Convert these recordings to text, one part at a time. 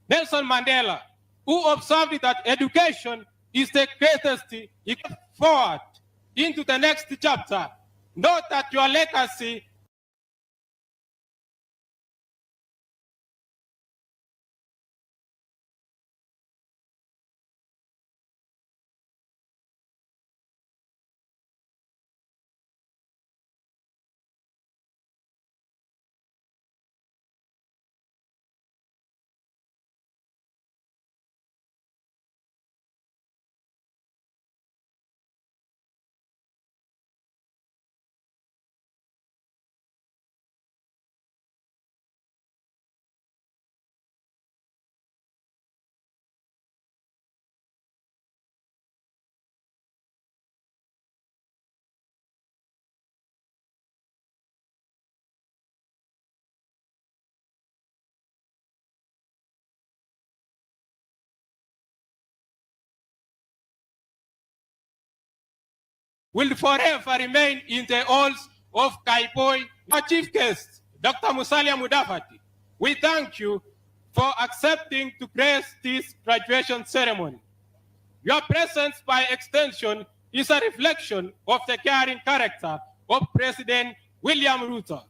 Nelson Mandela, who observed that education is the greatest step forward into the next chapter. Note that your legacy will forever remain in the halls of Kaiboi. Our chief guest, Dr. Musalia Mudavadi, we thank you for accepting to grace this graduation ceremony. Your presence, by extension, is a reflection of the caring character of President William Ruto.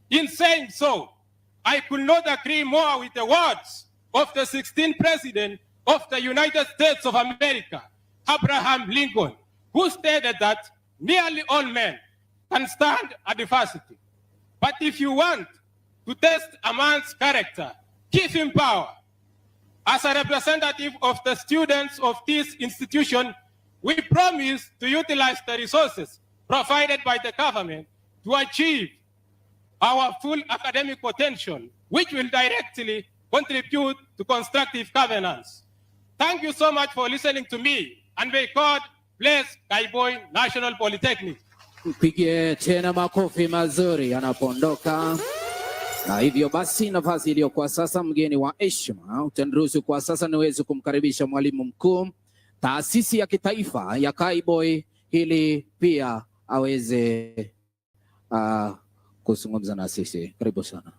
In saying so, I could not agree more with the words of the 16th President of the United States of America, Abraham Lincoln, who stated that nearly all men can stand adversity. But if you want to test a man's character, give him power. As a representative of the students of this institution, we promise to utilize the resources provided by the government to achieve our full academic potential, which will directly contribute to constructive governance. Thank you so much for listening to me, and may God bless Kaiboi National Polytechnic. Mpigie tena makofi mazuri anapoondoka. Na hivyo basi, nafasi iliyokuwa sasa, mgeni wa heshima, utaniruhusu kwa sasa niweze kumkaribisha mwalimu mkuu taasisi ya kitaifa ya Kaiboi ili pia aweze kuzungumza na sisi. Karibu sana.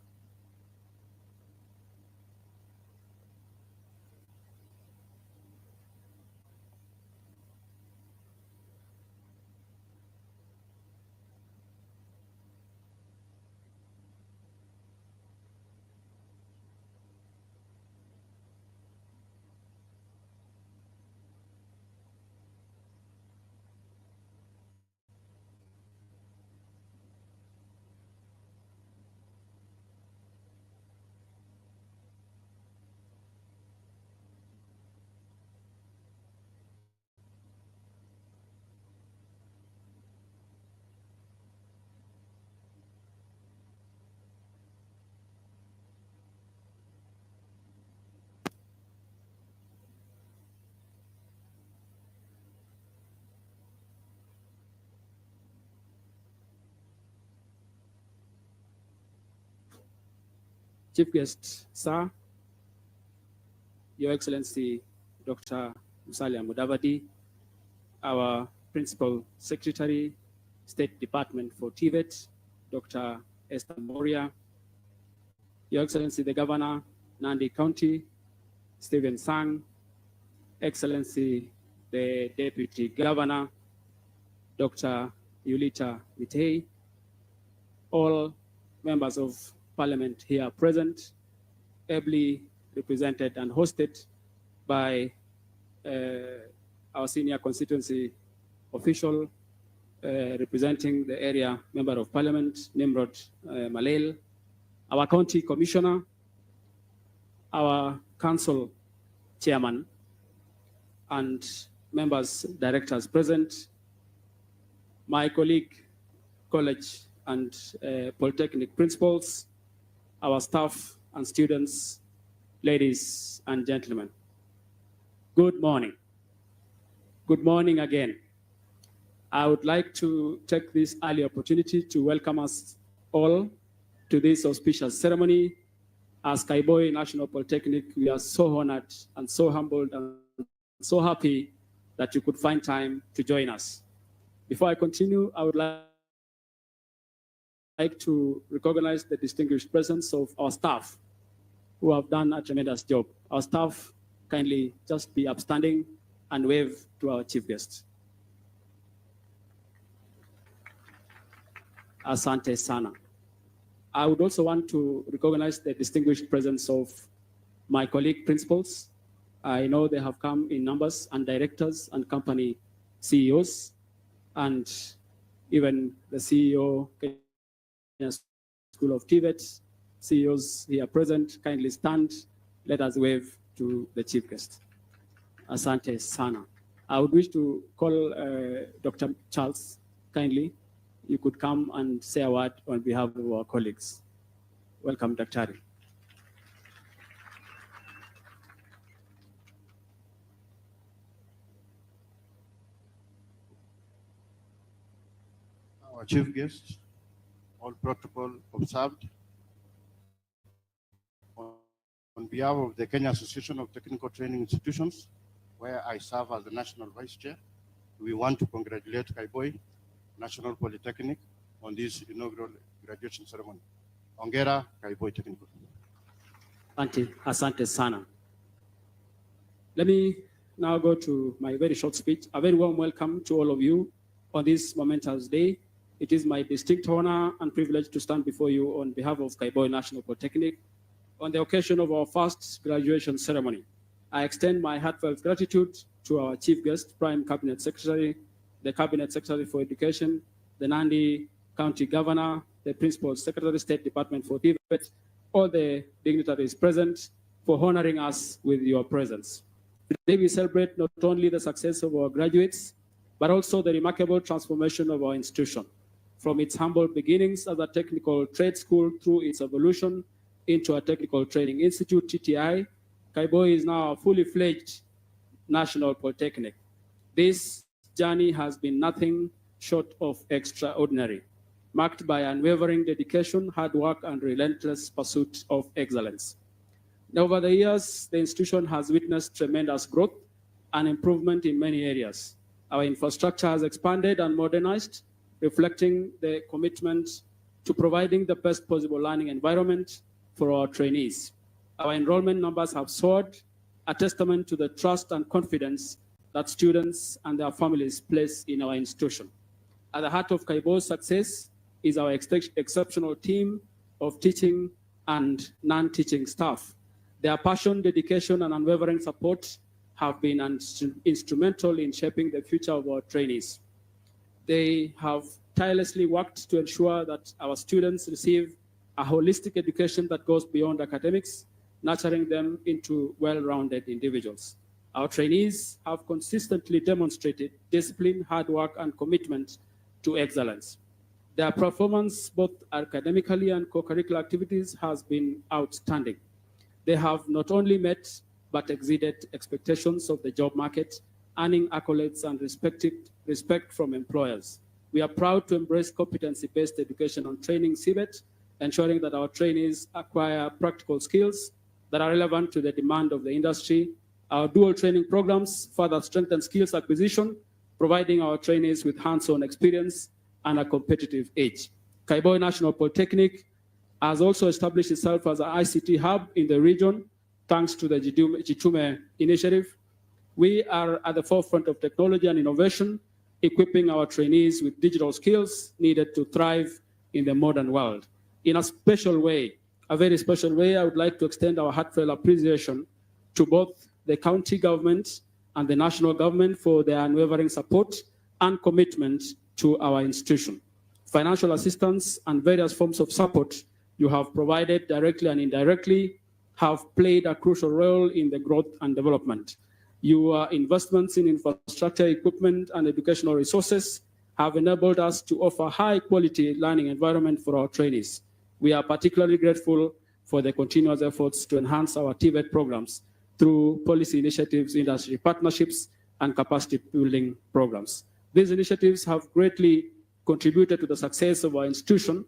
Chief Guest, Sir, Your Excellency, Dr. Musalia Mudavadi, our Principal Secretary, State Department for TVET, Dr. Esther Moria, Your Excellency, the Governor, Nandi County, Stephen Sang, Excellency, the Deputy Governor, Dr. Yulita Mitei, all members of Parliament here present, ably represented and hosted by our senior constituency official representing the area member of Parliament, Nimrod Malel, our county commissioner, our council chairman, and members, directors present, my colleague, college and Polytechnic principals, our staff and students, ladies and gentlemen. Good morning. Good morning again. I would like to take this early opportunity to welcome us all to this auspicious ceremony. As Kaiboi National Polytechnic, we are so honored and so humbled and so happy that you could find time to join us. Before I continue, I would like to recognize the distinguished presence of our staff who have done a tremendous job. Our staff, kindly just be upstanding and wave to our chief guest. Asante sana. I would also want to recognize the distinguished presence of my colleague principals. I know they have come in numbers, and directors and company CEOs, and even the CEO Kenya School of TVET, CEOs here present, kindly stand. Let us wave to the chief guest. Asante sana. I would wish to call Dr. Charles, kindly. You could come and say a word on behalf of our colleagues. Welcome, Dr. Our chief guest, all protocol observed. On behalf of the Kenya Association of Technical Training Institutions, where I serve as the National Vice Chair, we want to congratulate Kaiboi National Polytechnic on this inaugural graduation ceremony. Hongera, Kaiboi Technical. Asante sana. Let me now go to my very short speech. A very warm welcome to all of you on this momentous day. It is my distinct honor and privilege to stand before you on behalf of Kaiboi National Polytechnic on the occasion of our first graduation ceremony. I extend my heartfelt gratitude to our chief guest, Prime Cabinet Secretary, the Cabinet Secretary for Education, the Nandi County Governor, the Principal Secretary, State Department for TVET, all the dignitaries present for honoring us with your presence. Today we celebrate not only the success of our graduates, but also the remarkable transformation of our institution. From its humble beginnings as a technical trade school through its evolution into a technical training institute, TTI, Kaiboi is now a fully fledged national polytechnic. This journey has been nothing short of extraordinary, marked by unwavering dedication, hard work, and relentless pursuit of excellence. Now, over the years, the institution has witnessed tremendous growth and improvement in many areas. Our infrastructure has expanded and modernized, reflecting the commitment to providing the best possible learning environment for our trainees. Our enrollment numbers have soared, a testament to the trust and confidence that students and their families place in our institution. At the heart of Kaiboi's success is our exceptional team of teaching and non-teaching staff. Their passion, dedication, and unwavering support have been instrumental in shaping the future of our trainees. They have tirelessly worked to ensure that our students receive a holistic education that goes beyond academics, nurturing them into well-rounded individuals. Our trainees have consistently demonstrated discipline, hard work, and commitment to excellence. Their performance, both academically and co-curricular activities, has been outstanding. They have not only met, but exceeded expectations of the job market, earning accolades and respect from employers. We are proud to embrace competency-based education on training CBET, ensuring that our trainees acquire practical skills that are relevant to the demand of the industry. Our dual training programs further strengthen skills acquisition, providing our trainees with hands-on experience and a competitive edge. Kaiboi National Polytechnic has also established itself as an ICT hub in the region, thanks to the Jitume initiative. We are at the forefront of technology and innovation, equipping our trainees with digital skills needed to thrive in the modern world. In a special way, a very special way, I would like to extend our heartfelt appreciation to both the county government and the national government for their unwavering support and commitment to our institution. Financial assistance and various forms of support you have provided directly and indirectly have played a crucial role in the growth and development. Your investments in infrastructure, equipment, and educational resources have enabled us to offer high-quality learning environment for our trainees. We are particularly grateful for the continuous efforts to enhance our TVET programs through policy initiatives, industry partnerships, and capacity building programs. These initiatives have greatly contributed to the success of our institution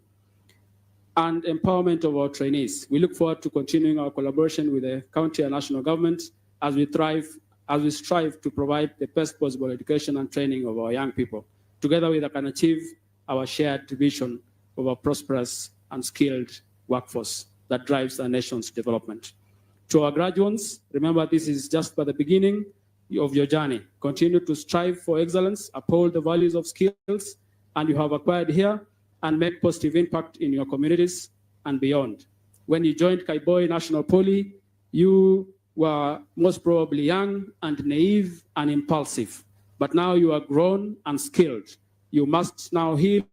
and empowerment of our trainees. We look forward to continuing our collaboration with the county and national government as we strive to provide the best possible education and training of our young people. Together we can achieve our shared vision of a prosperous and skilled workforce that drives our nation's development. To our graduates, remember this is just but the beginning of your journey. Continue to strive for excellence, uphold the values of skills and you have acquired here, and make positive impact in your communities and beyond. When you joined Kaiboi National Poly, you were most probably young and naive and impulsive, but now you are grown and skilled. You must now heal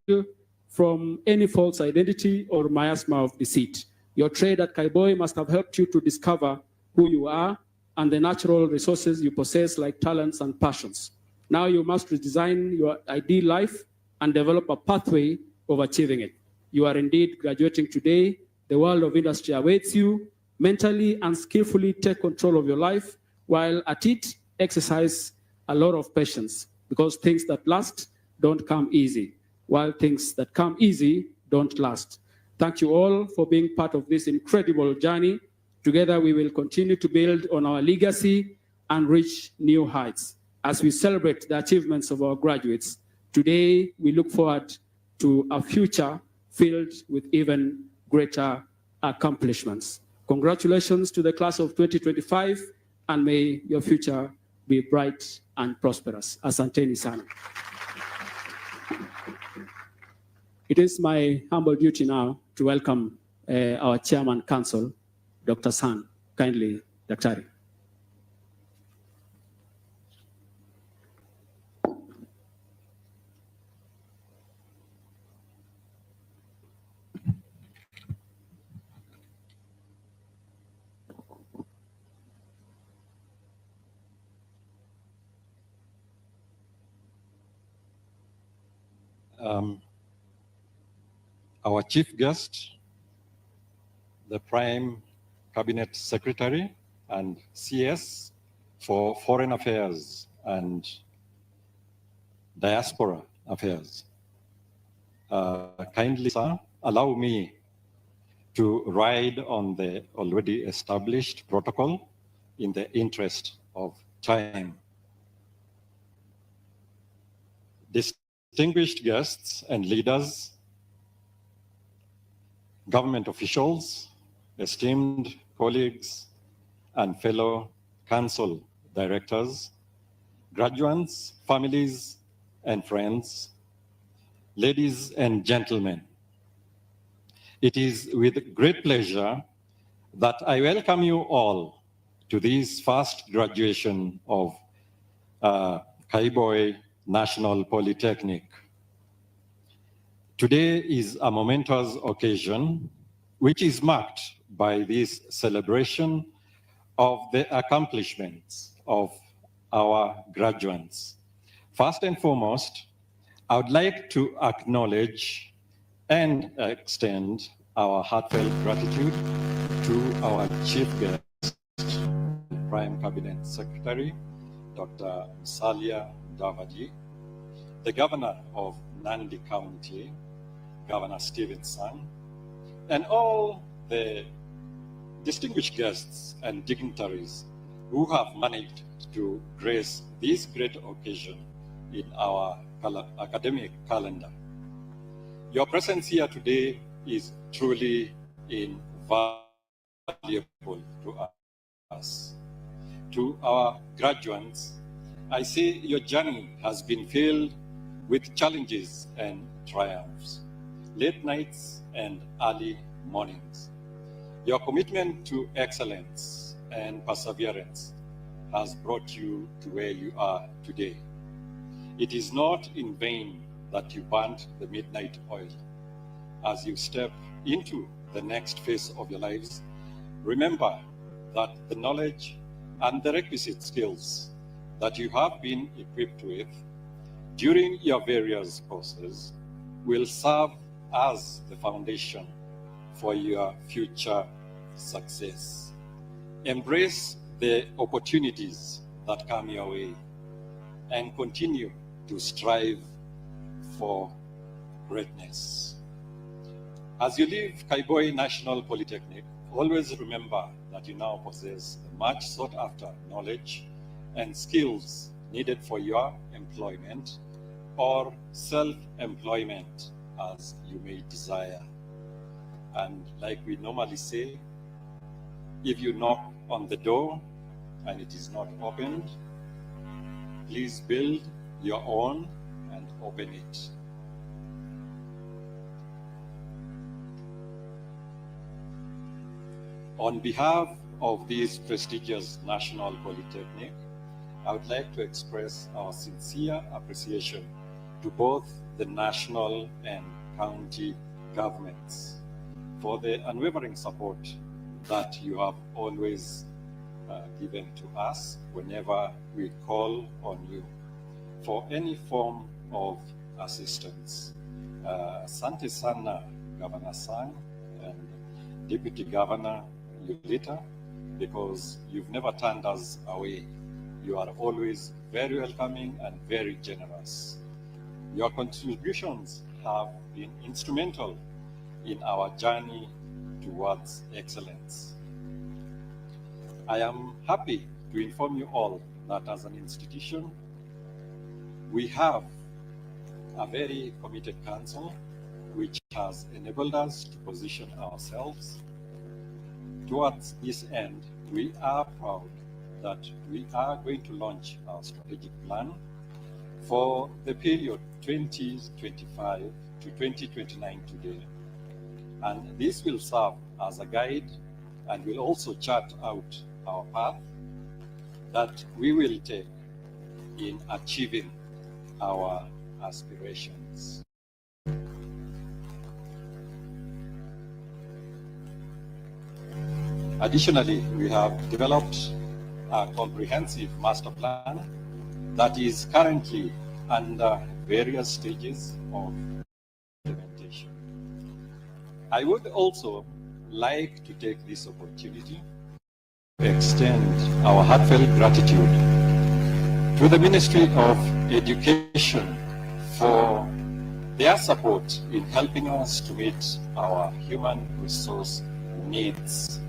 from any false identity or miasma of deceit. Your trade at Kaiboi must have helped you to discover who you are and the natural resources you possess, like talents and passions. Now you must redesign your ideal life and develop a pathway of achieving it. You are indeed graduating today. The world of industry awaits you. Mentally and skillfully take control of your life, while at it, exercise a lot of patience, because things that last don't come easy, while things that come easy don't last. Thank you all for being part of this incredible journey. Together, we will continue to build on our legacy and reach new heights. As we celebrate the achievements of our graduates, today we look forward to a future filled with even greater accomplishments. Congratulations to the class of 2025, and may your future be bright and prosperous. Asanteni sana. It is my humble duty now to welcome our Chairman Council, Dr. San. Kindly, Daktari. Our chief guest, the Prime Cabinet Secretary and CS for Foreign Affairs and Diaspora Affairs. Kindly, sir, allow me to ride on the already established protocol in the interest of time. Distinguished guests and leaders, government officials, esteemed colleagues, and fellow council directors, graduates, families, and friends, ladies and gentlemen, it is with great pleasure that I welcome you all to this first graduation of Kaiboi National Polytechnic. Today is a momentous occasion which is marked by this celebration of the accomplishments of our graduates. First and foremost, I would like to acknowledge and extend our heartfelt gratitude to our Chief Guest, Prime Cabinet Secretary, Dr. Musalia Mudavadi, the Governor of Nandi County, Governor Stevenson, and all the distinguished guests and dignitaries who have managed to grace this great occasion in our academic calendar. Your presence here today is truly invaluable to us. To our graduates, I say your journey has been filled with challenges and triumphs, late nights and early mornings. Your commitment to excellence and perseverance has brought you to where you are today. It is not in vain that you burnt the midnight oil. As you step into the next phase of your lives, remember that the knowledge and the requisite skills that you have been equipped with during your various courses will serve as the foundation for your future success. Embrace the opportunities that come your way and continue to strive for greatness. As you leave Kaiboi National Polytechnic, always remember that you now possess the much sought after knowledge and skills needed for your employment or self-employment as you may desire. And like we normally say, if you knock, on the door and it is not opened, please build your own and open it. On behalf of this prestigious National Polytechnic, I would like to express our sincere appreciation to both the national and county governments for the unwavering support that you have always given to us whenever we call on you for any form of assistance. Asante sana, Governor Sang and Deputy Governor Yulita, because you've never turned us away. You are always very welcoming and very generous. Your contributions have been instrumental in our journey towards excellence. I am happy to inform you all that as an institution, we have a very committed council which has enabled us to position ourselves. Towards this end, we are proud that we are going to launch our strategic plan for the period 2025 to 2029 today. And this will serve as a guide and will also chart out our path that we will take in achieving our aspirations. Additionally, we have developed a comprehensive master plan that is currently under various stages of implementation. I would also like to take this opportunity to extend our heartfelt gratitude to the Ministry of Education for their support in helping us to meet our human resource needs,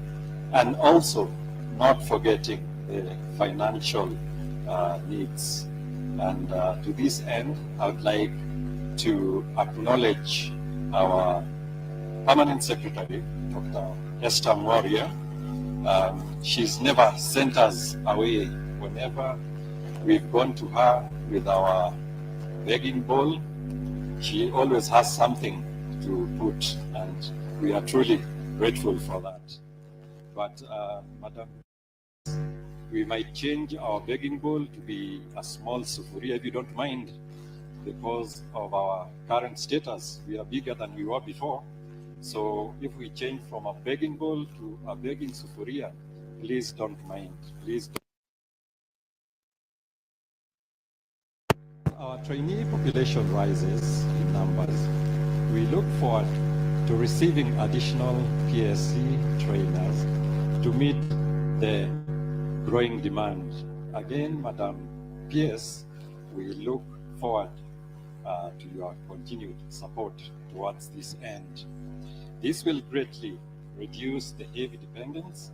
and also not forgetting the financial needs. And to this end, I would like to acknowledge our Permanent Secretary, Dr. Esther Moria. She's never sent us away whenever we've gone to her with our begging bowl. She always has something to put, and we are truly grateful for that. But Madam, we might change our begging bowl to be a small sufuria, if you don't mind, because of our current status. We are bigger than we were before. So if we change from a begging bowl to a begging sufuria, please don't mind. Please don't. Our trainee population rises in numbers. We look forward to receiving additional PSC trainers to meet the growing demand. Again, Madam PS, we look forward to your continued support towards this end. This will greatly reduce the heavy dependence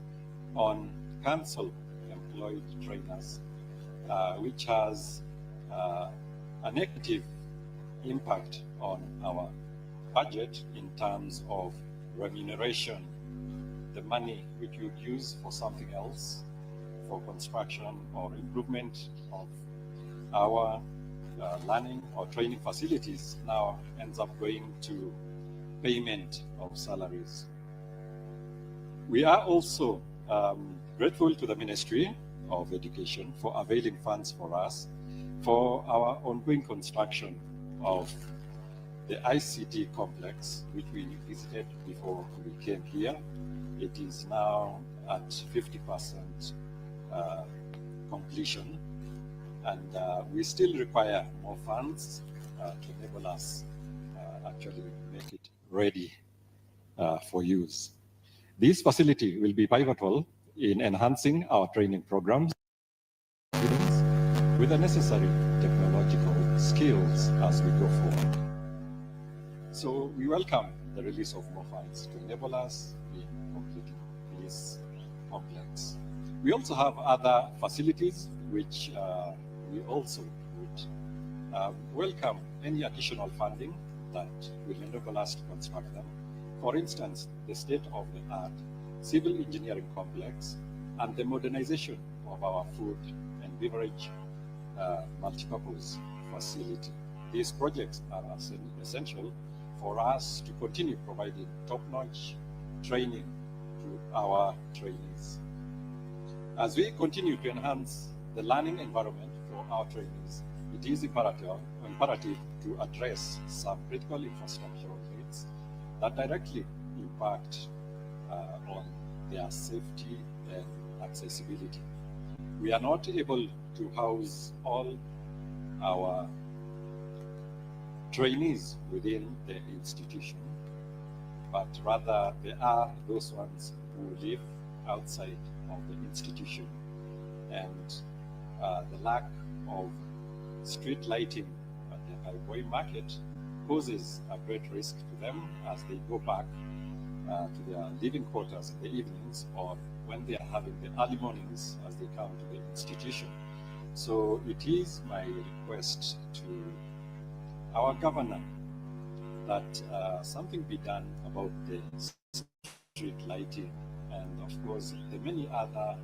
on council-employed trainers, which has a negative impact on our budget in terms of remuneration, the money which you use for something else, for construction or improvement of our learning or training facilities, now ends up going to payment of salaries. We are also grateful to the Ministry of Education for availing funds for us for our ongoing construction of the ICT complex, which we visited before we came here. It is now at 50% completion, and we still require more funds to enable us actually make it ready for use. This facility will be pivotal in enhancing our training programs with the necessary technological skills as we go forward. So we welcome the release of more funds to enable us in completing this complex. We also have other facilities which we also would welcome any additional funding that will enable us to construct them. For instance, the state-of-the-art civil engineering complex and the modernization of our food and beverage multipurpose facility. These projects are essential for us to continue providing top-notch training to our trainees. As we continue to enhance the learning environment for our trainees, it is imperative to address some critical infrastructural needs that directly impact on their safety and accessibility. We are not able to house all our trainees within the institution, but rather there are those ones who live outside of the institution, and the lack of street lighting at the Kaiboi market poses a great risk to them as they go back to their living quarters in the evenings, or when they are having the early mornings as they come to the institution. So it is my request to our governor that something be done about the street lighting and, of course, the many other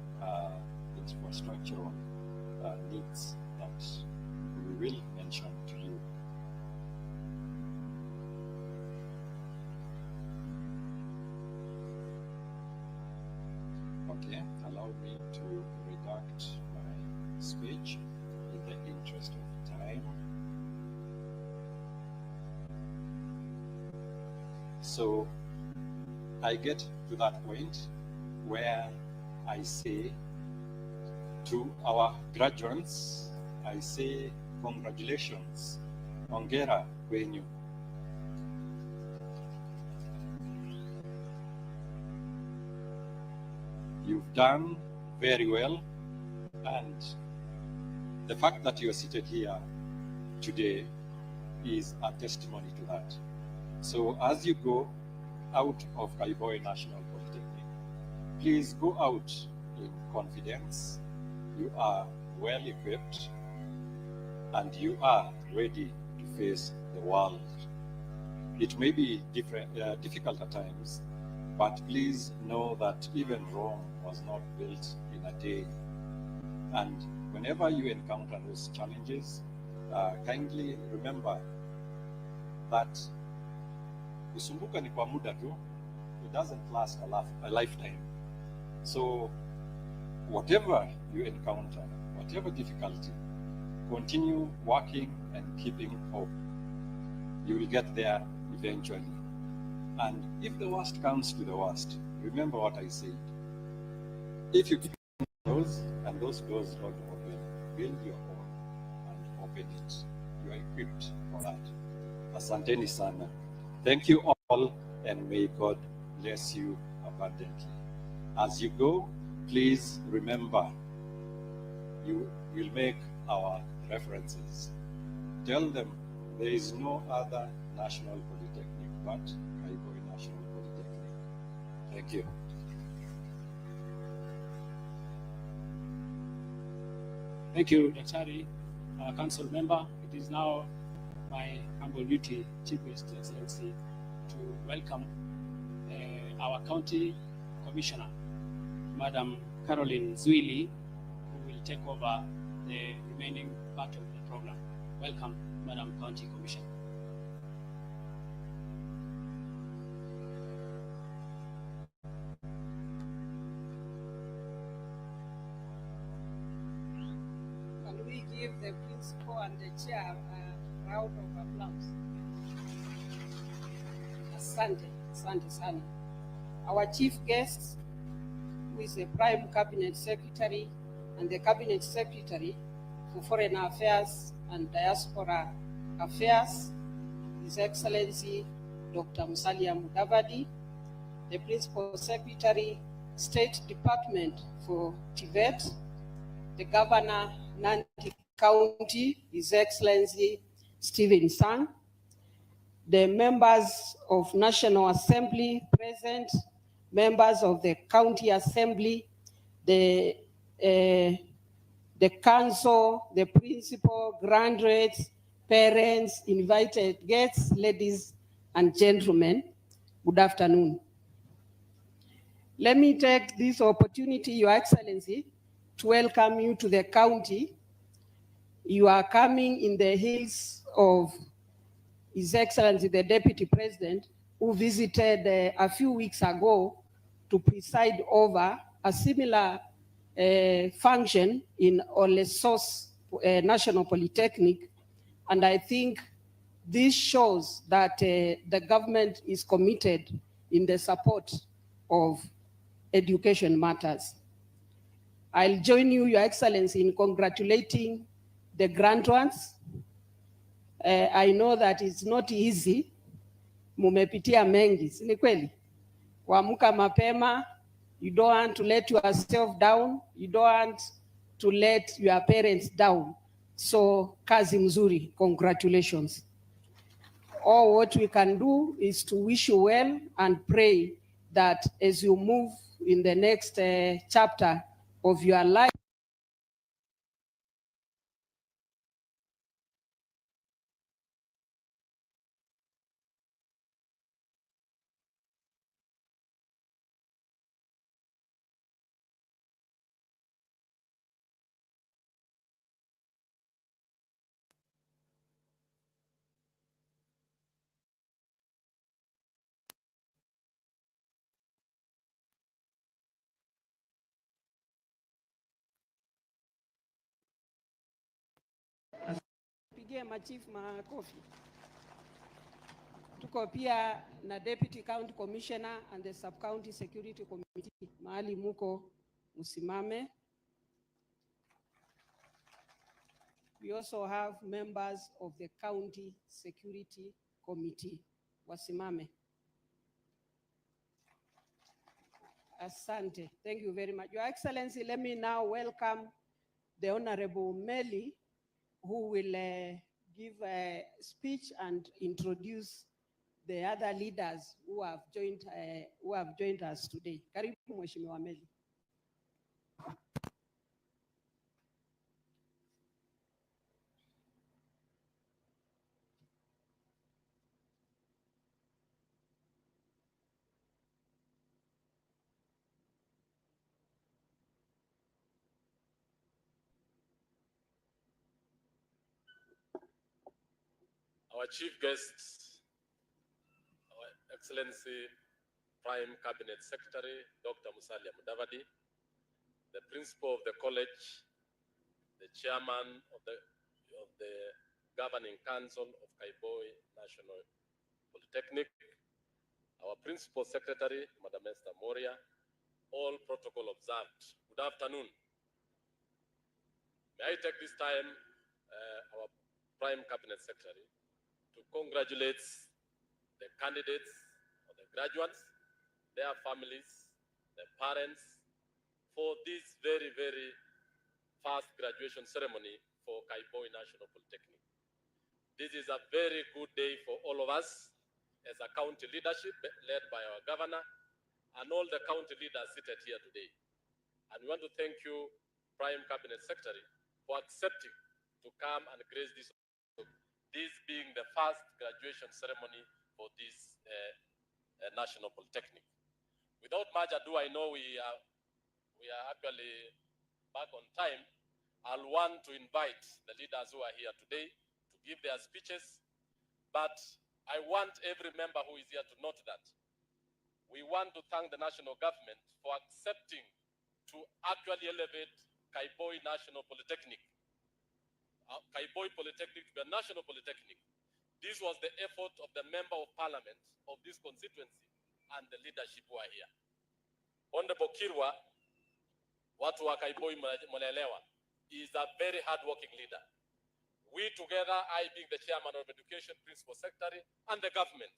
infrastructural needs that we will mention to you. Okay, allow me to redact my speech in the interest of time. So I get to that point where I say to our graduates, I say congratulations, hongera kwenyu. You've done very well, and the fact that you are seated here today is a testimony to that. So as you go out of Kaiboi National Polytechnic, please go out in confidence. You are well equipped and you are ready to face the world. It may be difficult at times, but please know that even Rome was not built in a day. And whenever you encounter those challenges, kindly remember that kusumbuka ni kwa muda tu. It doesn't last a lifetime. So whatever you encounter, whatever difficulty, continue working and keeping hope. You will get there eventually. And if the worst comes to the worst, remember what I said. If you keep doors and those doors don't open, build your own and open it. You are equipped for that. Asanteni sana. Thank you all, and may God bless you abundantly. As you go, please remember, you will make our references. Tell them there is no other national polytechnic but Kaiboi National Polytechnic. Thank you. Thank you, Daktari, Council Member. It is now my humble duty, Chief Guest Excellency, to welcome our County Commissioner, Madam Caroline Zwili, who will take over the remaining part of the program. Welcome, Madam County Commissioner. Can we give the principal and the chair a round of applause? Asante, asante sana. Our chief guest, who is the Prime Cabinet Secretary and the Cabinet Secretary for Foreign Affairs and Diaspora Affairs, His Excellency Dr. Musalia Mudavadi, the Principal Secretary, State Department for Tibet, the Governor, Nandi County, His Excellency Stephen Sang, the members of National Assembly present, members of the County Assembly, the council, the principal, graduates, parents, invited guests, ladies and gentlemen, good afternoon. Let me take this opportunity, Your Excellency, to welcome you to the county. You are coming in the heels of His Excellency, the Deputy President, who visited a few weeks ago to preside over a similar function in Olesos National Polytechnic. And I think this shows that the government is committed in the support of education matters. I'll join you, Your Excellency, in congratulating the graduates. I know that it's not easy. Mumepitia mengi, si ni kweli? Kuamka mapema, you don't want to let yourself down, you don't want to let your parents down. So kazi mzuri, congratulations. All what we can do is to wish you well and pray that as you move in the next chapter of your life, pigie machief makofi. Tuko pia na Deputy County Commissioner and the Sub-County Security Committee. Mahali muko musimame. We also have members of the County Security Committee. Wasimame. Asante. Thank you very much. Your Excellency, let me now welcome the Honorable Meli, who will give a speech and introduce the other leaders who have joined us today. Karibu Mheshimiwa Meli. Our Chief Guest, Our Excellency Prime Cabinet Secretary, Dr. Mudavadi, the Principal of the College, the Chairman of the Governing Council of Kaiboi National Polytechnic, our Principal Secretary, Madam Esther Moria, all protocol observed. Good afternoon. May I take this time, our Prime Cabinet Secretary, to congratulate the candidates or the graduates, their families, their parents, for this very, very fast graduation ceremony for Kaiboi National Polytechnic. This is a very good day for all of us as a county leadership led by our governor and all the county leaders seated here today. And we want to thank you, Prime Cabinet Secretary, for accepting to come and grace this being the first graduation ceremony for this National Polytechnic. Without much ado, I know we are actually back on time. I'll want to invite the leaders who are here today to give their speeches, but I want every member who is here to note that we want to thank the national government for accepting to actually elevate Kaiboi National Polytechnic, Kaiboi Polytechnic to be a national polytechnic. This was the effort of the member of parliament of this constituency and the leadership who are here. Honorable Kirwa, watu wa Kaiboi mnaelewa, is a very hard-working leader. We together, I being the chairman of education, principal secretary, and the government,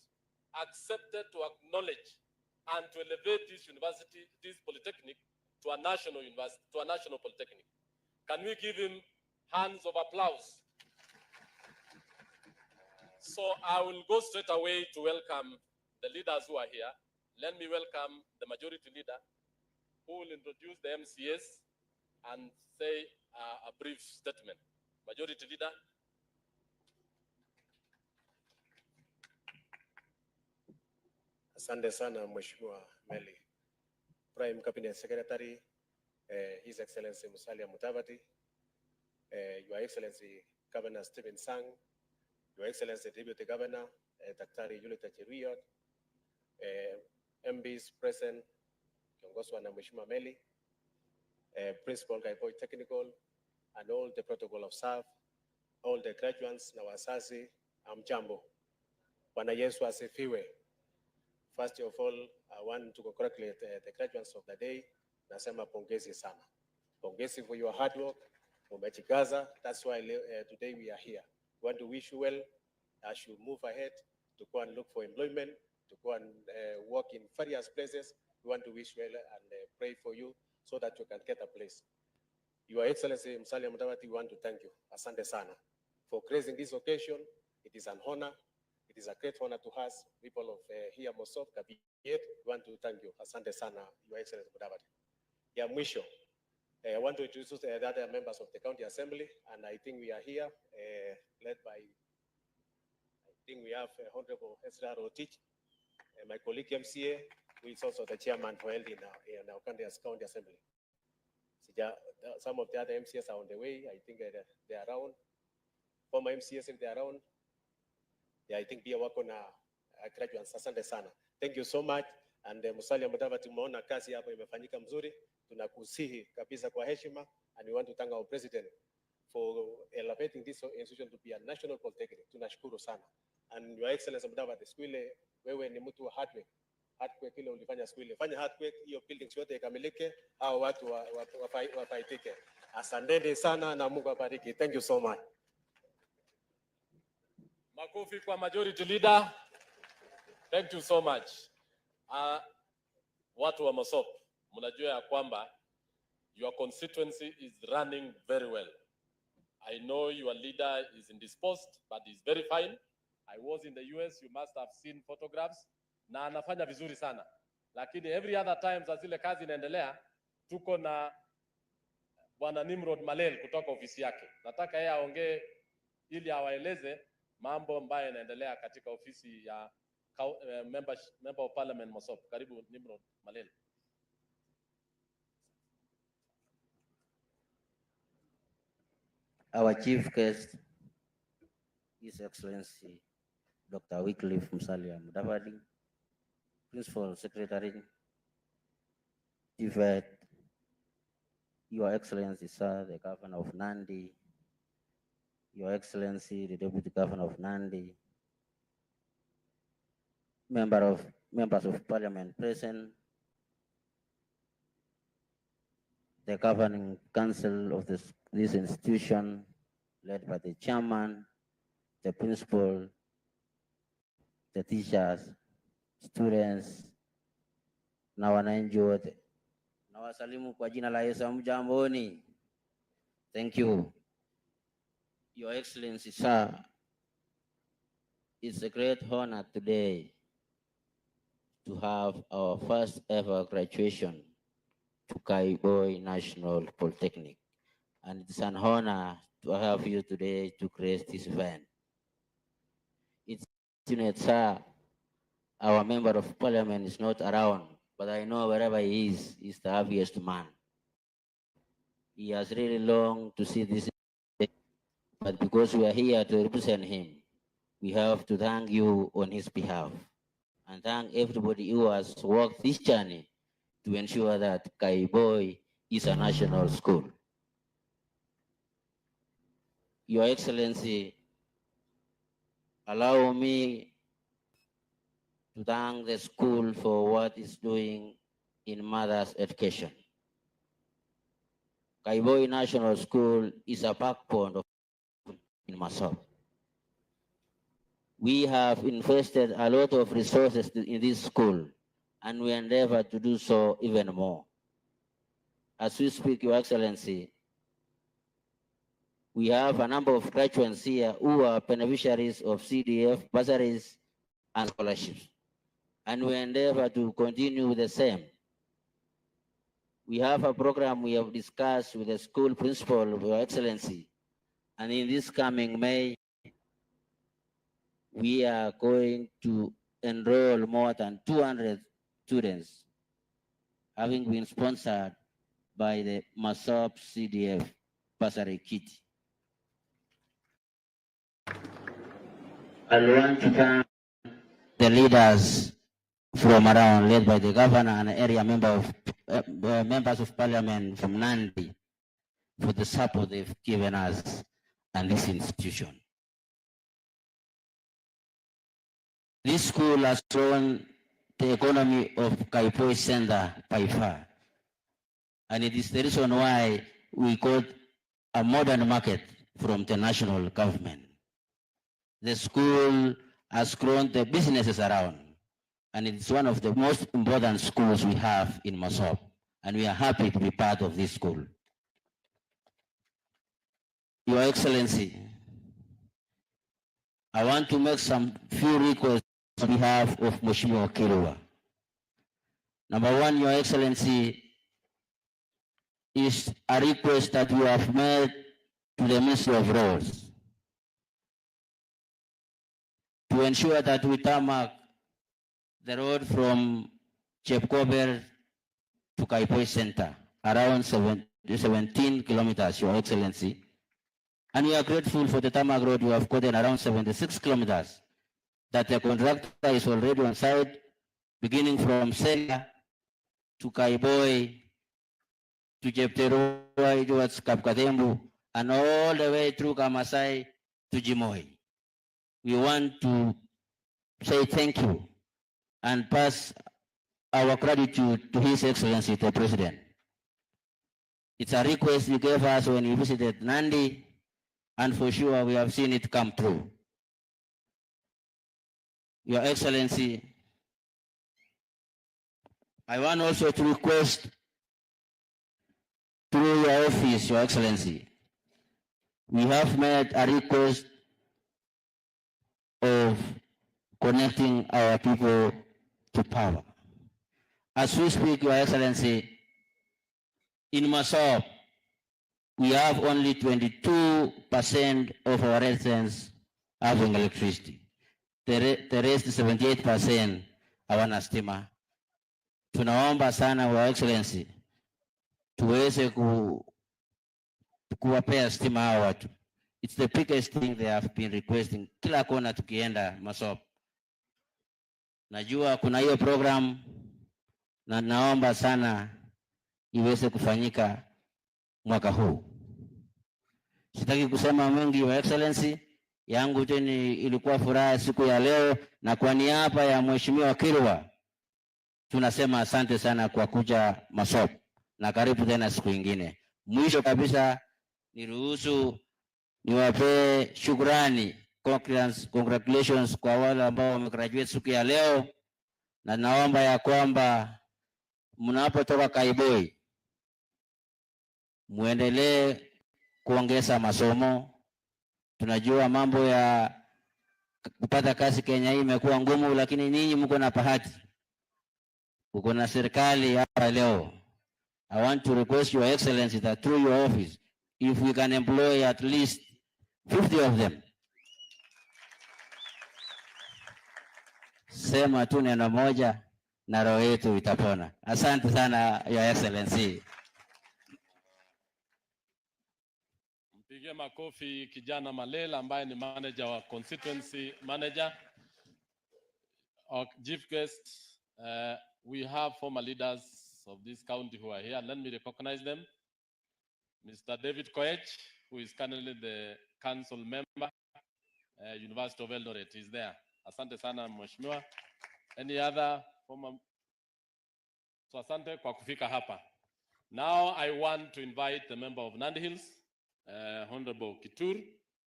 accepted to acknowledge and to elevate this university, this polytechnic, to a national university, to a national polytechnic. Can we give him hands of applause? So I will go straight away to welcome the leaders who are here. Let me welcome the majority leader, who will introduce the MCS and say a brief statement. Majority leader. Asante sana Mheshimiwa Meli. Prime Cabinet Secretary, His Excellency Musalia Mudavadi, Your Excellency Governor Stephen Sang, Your Excellency Deputy Governor Daktari Yulita Cheruiyot, MBs present, kiongozwa na Mheshimiwa Meli, Principal Kaiboi Technical, and all the protocol of staff, all the graduates na wazazi, amjambo. Bwana Yesu asifiwe. First of all, I want to congratulate the graduates of the day. Nasema pongezi sana. Pongezi for your hard work. Umejikaza. That's why today we are here. We want to wish you well as you move ahead to go and look for employment, to go and work in various places. We want to wish you well and pray for you so that you can get a place. Your Excellency Musalia Mudavadi, we want to thank you, asante sana, for gracing this occasion. It is an honor. It is a great honor to us, people of here Mosop, Kabiet. We want to thank you, asante sana, Your Excellency Mudavadi. Ya mwisho, I want to introduce the other members of the County Assembly, and I think we are here, led by, I think we have Honorable Ezra Rotich, my colleague MCA, who is also the chairman for held in our County Assembly. Some of the other MCS are on the way. I think they are around. Former MCS, if they are around, yeah, I think pia wako na graduates. Asante sana. Thank you so much. And Musalia Mudavadi, tumeona kazi hapo imefanyika mzuri. Tunakusihi kabisa kwa heshima, and we want to thank our president for elevating this institution to be a national polytechnic. Tunashukuru sana. And Your Excellency Mudavadi, siku ile wewe ni mtu wa hardware. Hardwork ile ulifanya siku ile. Fanya hardwork, hiyo buildings yote ikamilike, hao watu wafaidike. Asanteni sana na Mungu abariki. Thank you so much. Makofi kwa majority leader. Thank you so much. Watu wa Mosop, mnajua ya kwamba your constituency is running very well. I know your leader is indisposed, but he's very fine. I was in the US, you must have seen photographs. Na anafanya vizuri sana. Lakini every other time za zile kazi inaendelea, tuko na Bwana Nimrod Malel kutoka ofisi yake. Nataka yeye aongee ili awaeleze mambo ambayo yanaendelea katika ofisi ya member of parliament Mosop. Karibu Nimrod Malel. Our chief guest, His Excellency Dr. Wycliffe Musalia Mudavadi, Principal Secretary, Chief Ed, Your Excellency, Sir, the Governor of Nandi, Your Excellency, the Deputy Governor of Nandi, members of Parliament present, the Governing Council of this institution, led by the Chairman, the Principal, the teachers, students, na wananchi wote. Nawasalimu kwa jina la Yesu. Mjamboni. Thank you. Your Excellency, sir, it's a great honor today to have our first ever graduation to Kaiboi National Polytechnic. And it's an honor to have you today to grace this event. It's unfortunate, sir, our member of parliament is not around, but I know wherever he is, he's the happiest man. He has really longed to see this, but because we are here to represent him, we have to thank you on his behalf and thank everybody who has worked this journey to ensure that Kaiboi is a national school. Your Excellency, allow me to thank the school for what it's doing in mothers' education. Kaiboi National School is a backbone of in Mosop. We have invested a lot of resources in this school, and we endeavor to do so even more. As we speak, Your Excellency, we have a number of graduates here who are beneficiaries of CDF bursaries and scholarships, and we endeavor to continue the same. We have a program we have discussed with the school principal, Your Excellency, and in this coming May, we are going to enroll more than 200 students having been sponsored by the MASOP CDF Bursary Kit. I want to thank the leaders from around, led by the governor and area members of parliament from Nandi, for the support they've given us and this institution. This school has grown the economy of Kaiboi Center by far. And it is the reason why we got a modern market from the national government. The school has grown the businesses around, and it's one of the most important schools we have in MASOP, and we are happy to be part of this school. Your Excellency, I want to make some few requests on behalf of Mheshimiwa Kirwa. Number one, Your Excellency, is a request that you have made to the Ministry of Roads to ensure that we tarmac the road from Chepkober to Kaiboi Center, around 17 kilometers, Your Excellency. And we are grateful for the tarmac road you have gotten around 76 kilometers, that the contractor is already on site, beginning from Sela to Kaiboi, to Jepteroi, towards Kapkatembu, and all the way through Kamasai to Jimoi. We want to say thank you and pass our gratitude to His Excellency the President. It's a request you gave us when you visited Nandi, and for sure we have seen it come true. Your Excellency, I want also to request through your office, Your Excellency, we have made a request of connecting our people to power. As we speak, Your Excellency, in MASOP, we have only 22% of our residents having electricity. The rest 78% hawana stima. Tunaomba sana, Your Excellency, tuweze kuwapea stima hawa watu. It's the biggest thing they have been requesting. Kila kona tukienda MASOP. Najua kuna hiyo program na naomba sana iweze kufanyika mwaka huu. Sitaki kusema mengi, Your Excellency. Yangu tena ilikuwa furaha siku ya leo, na kwa niaba ya Mheshimiwa Kirwa tunasema asante sana kwa kuja MASOP, na karibu tena siku nyingine. Mwisho kabisa, niruhusu niwape shukrani, congratulations kwa wale ambao wamegraduate siku ya leo, na naomba ya kwamba mnapotoka Kaiboi muendelee kuongeza masomo. Tunajua mambo ya kupata kazi Kenya hii imekuwa ngumu, lakini ninyi mko na bahati, uko na serikali hapa leo. I want to request Your Excellency that through your office, if we can employ at least 50 of them. Sema tu neno moja na roho yetu itapona. Asante sana, Your Excellency. Mpige makofi kijana Malela ambaye ni manager wa constituency manager. Our chief guest, we have former leaders of this county who are here. Let me recognize them. Mr. David Koech, who is currently the council member, University of Eldoret, is there. Asante sana Mheshimiwa. Any other former? So asante kwa kufika hapa. Now I want to invite the member of Nandi Hills, Honorable Kitur,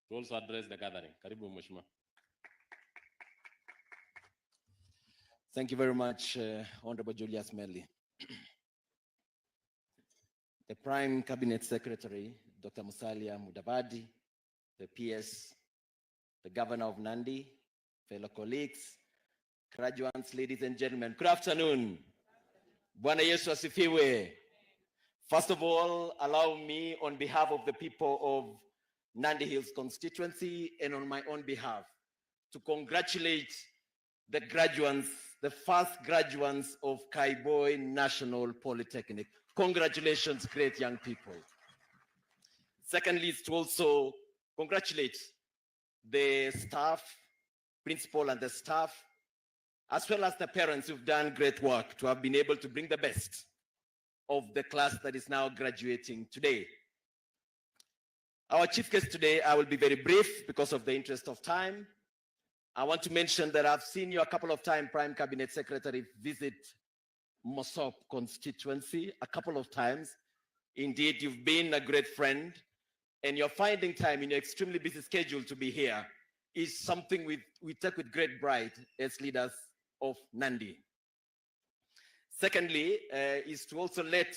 to also address the gathering. Karibu Mheshimiwa. Thank you very much, Honorable Julius Melly. The Prime Cabinet Secretary, Dr. Musalia Mudavadi, the PS, the Governor of Nandi, fellow colleagues, graduates, ladies and gentlemen, good afternoon. Bwana Yesu asifiwe. First of all, allow me on behalf of the people of Nandi Hills constituency and on my own behalf to congratulate the graduates the first graduates of Kaiboi National Polytechnic. Congratulations, great young people. Secondly, is to also congratulate the staff, principal and the staff, as well as the parents who've done great work to have been able to bring the best of the class that is now graduating today. Our chief guest today, I will be very brief because of the interest of time. I want to mention that I've seen you a couple of times, Prime Cabinet Secretary, visit Mosop constituency a couple of times. Indeed, you've been a great friend, and you're finding time in your extremely busy schedule to be here is something we take with great pride as leaders of Nandi. Secondly, is to also let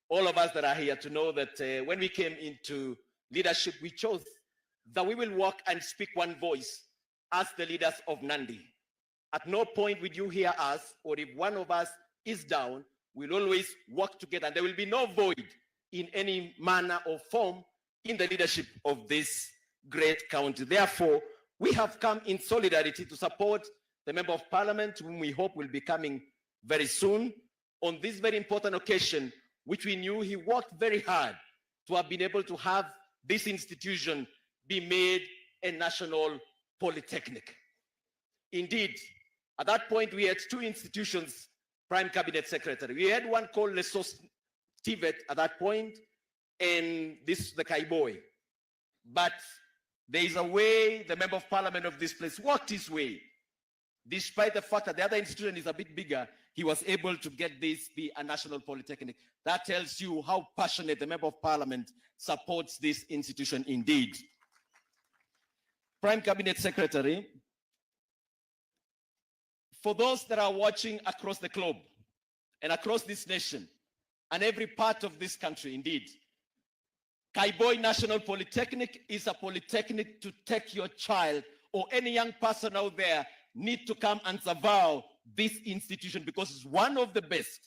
all of us that are here to know that when we came into leadership, we chose that we will walk and speak one voice as the leaders of Nandi. At no point will you hear us, or if one of us is down, we'll always work together, and there will be no void in any manner or form in the leadership of this great county. Therefore, we have come in solidarity to support the Member of Parliament, whom we hope will be coming very soon, on this very important occasion, which we knew he worked very hard to have been able to have this institution be made a national polytechnic. Indeed, at that point, we had two institutions, Prime Cabinet Secretary. We had one called Lesos TVET at that point, and this the Kaiboi. But there is a way the Member of Parliament of this place worked his way. Despite the fact that the other institution is a bit bigger, he was able to get this be a national polytechnic. That tells you how passionate the Member of Parliament supports this institution indeed. Prime Cabinet Secretary, for those that are watching across the globe and across this nation and every part of this country, indeed, Kaiboi National Polytechnic is a polytechnic to take your child or any young person out there need to come and survive this institution because it's one of the best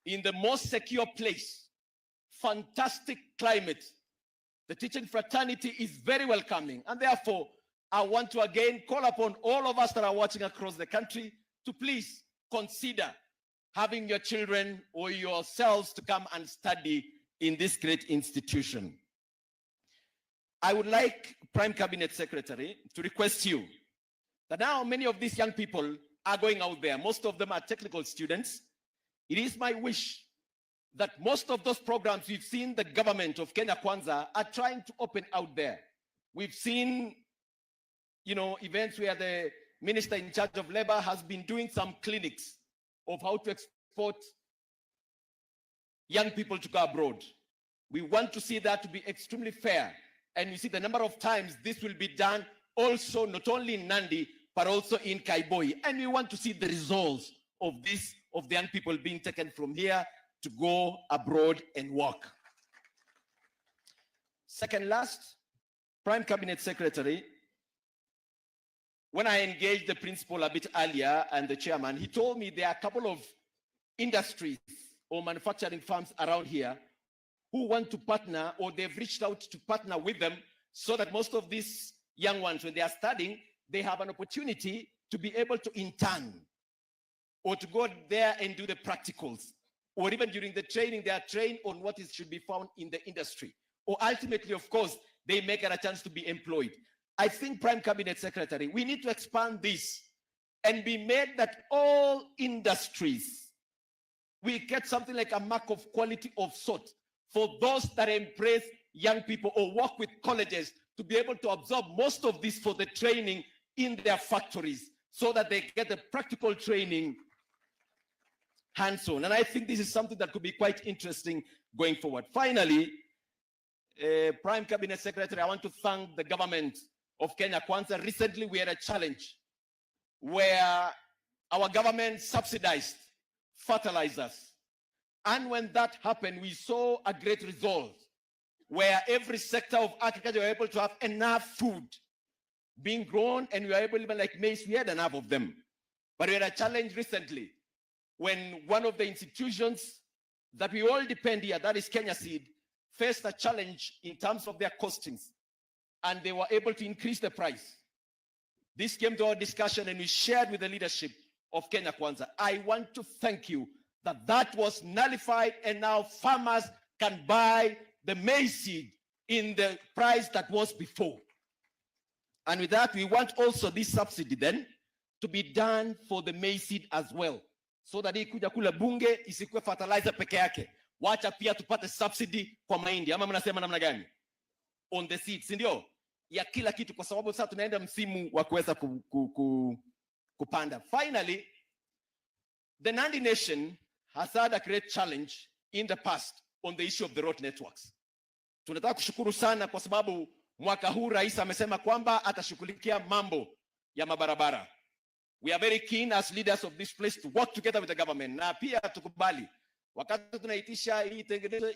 in the most secure place, fantastic climate. The teaching fraternity is very welcoming, and therefore I want to again call upon all of us that are watching across the country to please consider having your children or yourselves to come and study in this great institution. I would like Prime Cabinet Secretary to request you that now many of these young people are going out there. Most of them are technical students. It is my wish that most of those programs we've seen the government of Kenya Kwanza are trying to open out there. We've seen, events where the minister in charge of labor has been doing some clinics of how to export young people to go abroad. We want to see that to be extremely fair. And you see the number of times this will be done also not only in Nandi, but also in Kaiboi. And we want to see the results of this, of the young people being taken from here to go abroad and work. Second last, Prime Cabinet Secretary, when I engaged the principal a bit earlier and the chairman, he told me there are a couple of industries or manufacturing firms around here who want to partner, or they've reached out to partner with them so that most of these young ones, when they are studying, they have an opportunity to be able to intern or to go there and do the practicals. Or even during the training, they are trained on what should be found in the industry. Or ultimately, of course, they may get a chance to be employed. I think, Prime Cabinet Secretary, we need to expand this and be made that all industries, we get something like a mark of quality of sort for those that embrace young people or work with colleges to be able to absorb most of this for the training in their factories so that they get the practical training hands-on. And I think this is something that could be quite interesting going forward. Finally, Prime Cabinet Secretary, I want to thank the government of Kenya Kwanza. Recently, we had a challenge where our government subsidized fertilizers. And when that happened, we saw a great result where every sector of agriculture were able to have enough food being grown, and we were able, even like maize, we had enough of them. But we had a challenge recently when one of the institutions that we all depend here, that is Kenya Seed, faced a challenge in terms of their costings, and they were able to increase the price. this came to our discussion and we shared with the leadership of Kenya Kwanza. I want to thank you that was nullified and now farmers can buy the maize seed in the price that was before. And with that, we want also this subsidy then to be done for the maize seed as well, so that ikuja kule bunge isikuwe fertilizer peke yake. Wacha pia tupate subsidy kwa mahindi, ama mnasema namna gani? On the seeds, ndio ya kila kitu, kwa sababu sasa tunaenda msimu wa kuweza kupanda. Finally, the Nandi nation has had a great challenge in the past on the issue of the road networks. Tunataka kushukuru sana kwa sababu mwaka huu rais amesema kwamba atashughulikia mambo ya mabarabara. We are very keen as leaders of this place to work together with the government. Na pia tukubali, wakati tunaitisha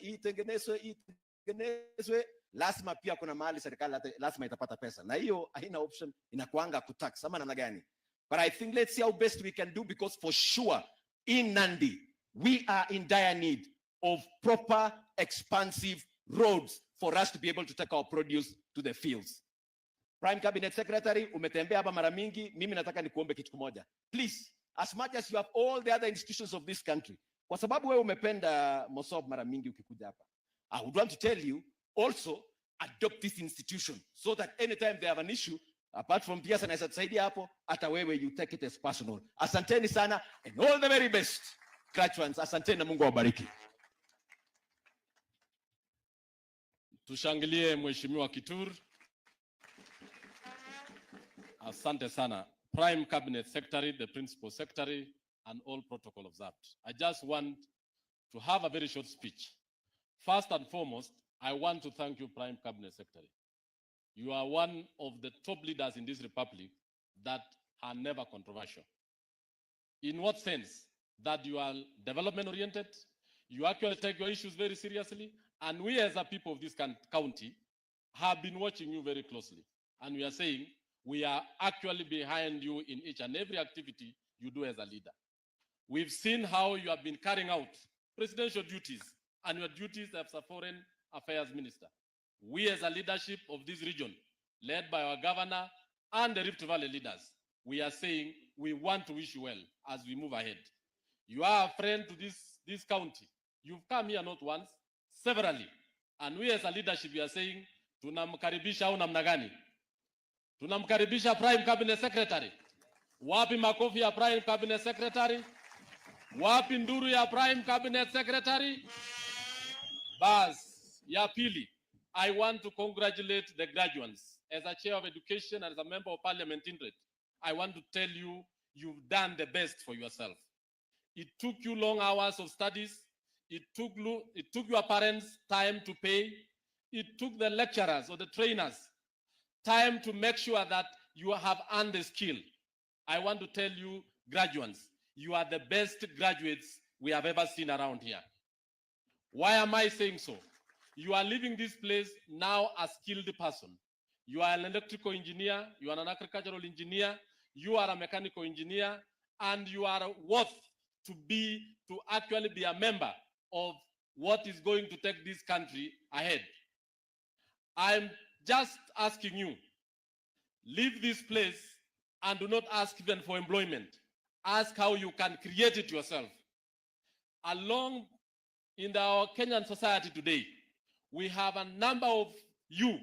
itengenezwe, lazima pia kuna mahali serikali lazima itapata pesa. Na hiyo haina option, inakuanga kutax ama namna gani. But I think let's see how best we can do, because for sure in Nandi, we are in dire need of proper, expansive roads for us to be able to take our produce to the fields. Prime Cabinet Secretary, umetembea hapa mara mingi, mimi nataka nikuombe kitu kimoja. Please, as much as you have all the other institutions of this country, kwa sababu wewe umependa Mosob mara mingi ukikuja hapa, I would want to tell you, also adopt this institution so that anytime they have an issue, apart from Piasa na isatusaidia hapo, hata wewe you take it as personal. Asanteni sana and all the very best. Graduates, asanteni na Mungu awabariki. Tushangilie Mheshimiwa Kitur. Asante sana. Prime Cabinet Secretary, the Principal Secretary, and all protocol observed. I just want to have a very short speech. First and foremost, I want to thank you, Prime Cabinet Secretary. You are one of the top leaders in this republic that are never controversial. In what sense? That you are development oriented, you actually take your issues very seriously, and we as a people of this county have been watching you very closely. And we are saying we are actually behind you in each and every activity you do as a leader. We've seen how you have been carrying out presidential duties and your duties as a foreign affairs minister. We as a leadership of this region, led by our governor and the Rift Valley leaders, we are saying we want to wish you well as we move ahead. You are a friend to this county. You've come here not once, severally. And we as a leadership, we are saying, tunamkaribisha au namna gani? Tunamkaribisha Prime Cabinet Secretary. Wapi makofi ya Prime Cabinet Secretary? Wapi nduru ya Prime Cabinet Secretary? Bas, ya pili, I want to congratulate the graduates. As a chair of education and as a member of parliament in Red, I want to tell you, you've done the best for yourself. It took you long hours of studies. It took your parents time to pay. It took the lecturers or the trainers time to make sure that you have earned the skill. I want to tell you, graduates, you are the best graduates we have ever seen around here. Why am I saying so? You are leaving this place now a skilled person. You are an electrical engineer, you are an agricultural engineer, you are a mechanical engineer, and you are worth to actually be a member of what is going to take this country ahead. I'm just asking you, leave this place and do not ask even for employment. Ask how you can create it yourself. Along in our Kenyan society today, we have a number of you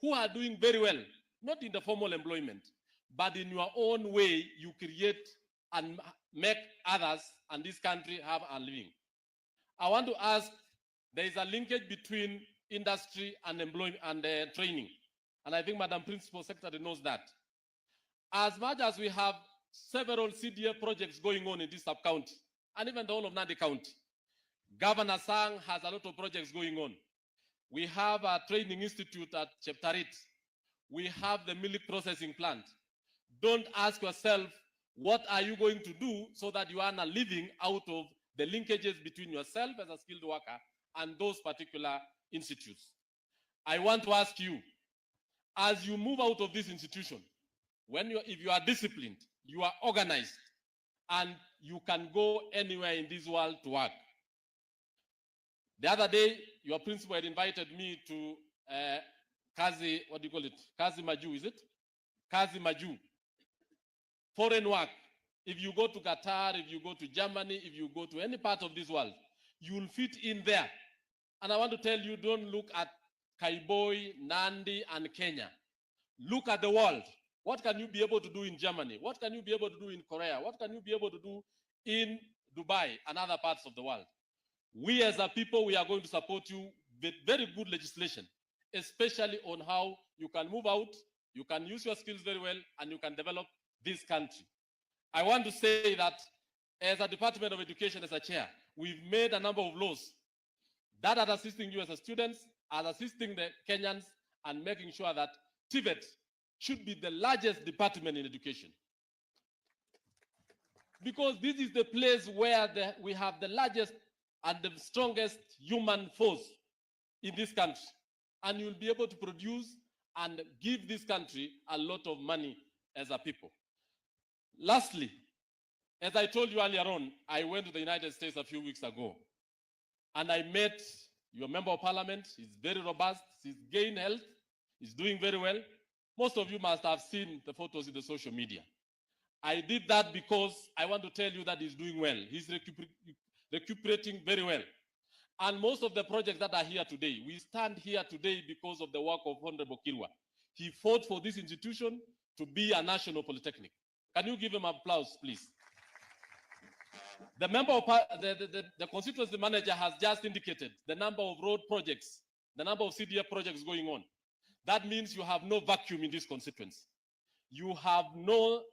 who are doing very well, not in the formal employment, but in your own way, you create and make others and this country have a living. I want to ask, there is a linkage between industry and employment and training. And I think Madam Principal Secretary knows that. As much as we have several CDA projects going on in this sub-county, and even the whole of Nandi County, Governor Sang has a lot of projects going on. We have a training institute at Cheptarit. We have the milk processing plant. Don't ask yourself, what are you going to do so that you earn a living out of the linkages between yourself as a skilled worker and those particular institutes? I want to ask you, as you move out of this institution, if you are disciplined, you are organized, and you can go anywhere in this world to work. The other day, your principal had invited me to Kazi, what do you call it? Kazi Maju, is it? Kazi Maju, foreign work, if you go to Qatar, if you go to Germany, if you go to any part of this world, you will fit in there. And I want to tell you, don't look at Kaiboi, Nandi, and Kenya. Look at the world. What can you be able to do in Germany? What can you be able to do in Korea? What can you be able to do in Dubai and other parts of the world? We as a people, we are going to support you with very good legislation, especially on how you can move out, you can use your skills very well, and you can develop this country. I want to say that as a Department of Education, as a chair, we've made a number of laws that are assisting you as a students, are assisting the Kenyans, and making sure that TVET should be the largest department in education. Because this is the place where we have the largest and the strongest human force in this country. And you'll be able to produce and give this country a lot of money as a people. Lastly, as I told you earlier on, I went to the United States a few weeks ago, and I met your member of parliament. He's very robust, he's gained health, he's doing very well. Most of you must have seen the photos in the social media. I did that because I want to tell you that he's doing well. He's recuperating very well. And most of the projects that are here today, we stand here today because of the work of Honorable Kirwa. He fought for this institution to be a national polytechnic. Can you give him applause, please? The member of the constituency manager has just indicated the number of road projects, the number of CDF projects going on. That means you have no vacuum in this constituency. You have no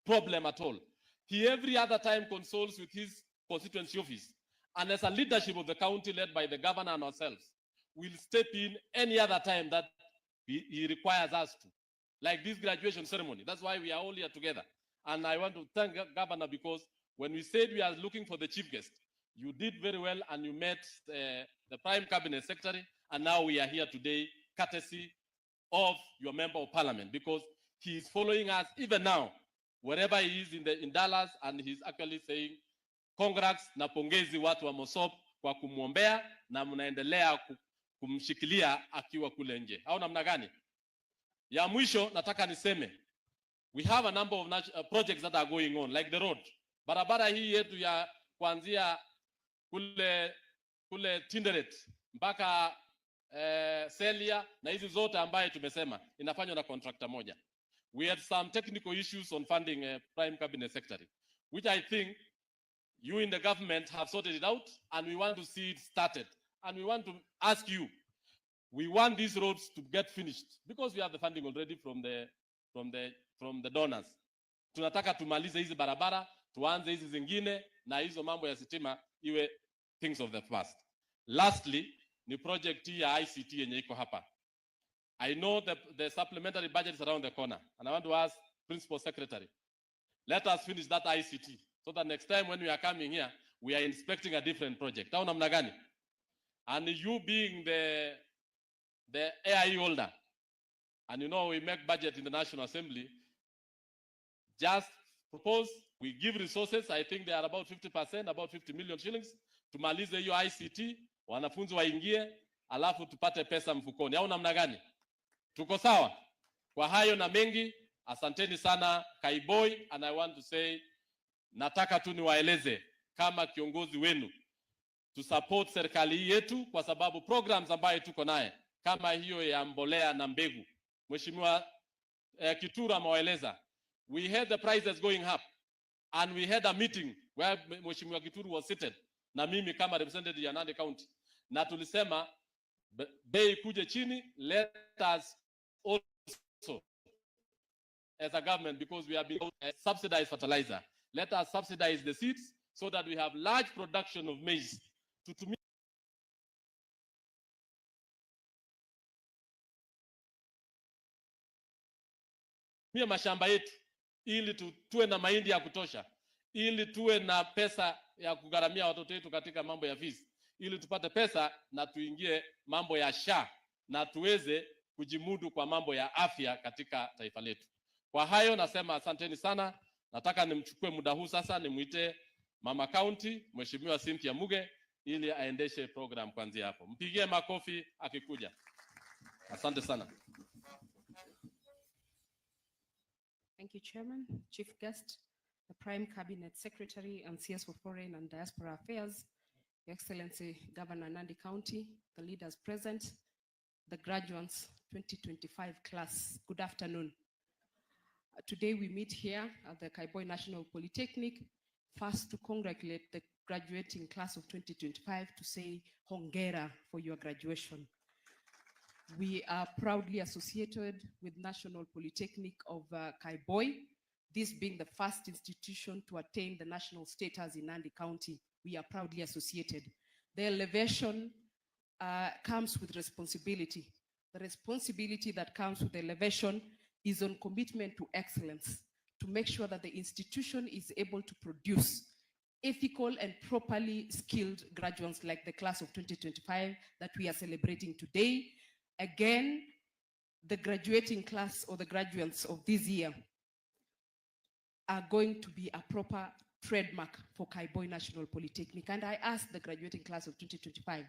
problem at all. He every other time consults with his constituency office, and as a leadership of the county led by the governor and ourselves, we'll step in any other time that he requires us to, like this graduation ceremony. That's why we are all here together. And I want to thank Governor, because when we said we are looking for the chief guest, you did very well, and you met the Prime Cabinet Secretary, and now we are here today courtesy of your member of parliament, because he is following us even now, wherever he is in Dallas, and he's actually saying congrats na pongezi watu wa Mosop kwa kumwombea na mnaendelea kumshikilia akiwa kule nje. Au namna gani? Ya mwisho nataka niseme, we have a number of projects that are going on, like the road. Barabara hii yetu ya kuanzia kule Tinderet mpaka Celia na hizi zote ambaye tumesema inafanywa na contractor moja. We had some technical issues on funding Prime Cabinet Secretary, which I think you in the government have sorted it out, and we want to see it started. And we want to ask you, we want these roads to get finished because we have the funding already from the donors. Tunataka tumalize hizi barabara, tuanze hizi zingine, na hizo mambo ya sitima iwe things of the past. Lastly, ni project ya ICT yenye iko hapa. I know the supplementary budget is around the corner, and I want to ask Principal Secretary, let us finish that ICT so that next time when we are coming here, we are inspecting a different project. Au namna gani? And you being the AIE holder, and you know we make budget in the National Assembly, just propose, we give resources, I think they are about 50%, about 50 million shillings, tumalize hiyo ICT, wanafunzi waingie, alafu tupate pesa mfukoni. Au namna gani? Tuko sawa? Kwa hayo na mengi, asanteni sana Kaiboi, and I want to say, nataka tu niwaeleze kama kiongozi wenu to support serikali yetu, kwa sababu programs ambayo tuko naye kama hiyo ya mbolea na mbegu. Mheshimiwa Kitura amewaeleza, we had the prices going up, and we had a meeting where Mheshimiwa Kituru was seated na mimi kama representative ya Nandi County, na tulisema bei kuje chini. Let us also as a government, because we have been subsidized fertilizer, let us subsidize the seeds so that we have large production of maize tutumie mashamba yetu, ili tuwe na mahindi ya kutosha, ili tuwe na pesa ya kugharamia watoto wetu katika mambo ya fees, ili tupate pesa na tuingie mambo ya SHA na tuweze kujimudu kwa mambo ya afya katika taifa letu. Kwa hayo nasema asanteni sana. Nataka nimchukue muda huu sasa nimuite Mama County, Mheshimiwa Cynthia Muge, ili aendeshe program kuanzia hapo. Mpigie makofi akikuja. Asante sana. Thank you, Chairman, Chief Guest, the Prime Cabinet Secretary and CS for Foreign and Diaspora Affairs, Your Excellency Governor Nandi County, the leaders present, the graduates 2025 class. Good afternoon. Today we meet here at the Kaiboi National Polytechnic, first to congratulate the graduating class of 2025 to say Hongera for your graduation. We are proudly associated with National Polytechnic of Kaiboi, this being the first institution to attain the national status in Nandi County. We are proudly associated. The elevation comes with responsibility. The responsibility that comes with the elevation is on commitment to excellence, to make sure that the institution is able to produce ethical and properly skilled graduates like the class of 2025 that we are celebrating today. Again, the graduating class or the graduates of this year are going to be a proper trademark for Kaiboi National Polytechnic. And I ask the graduating class of 2025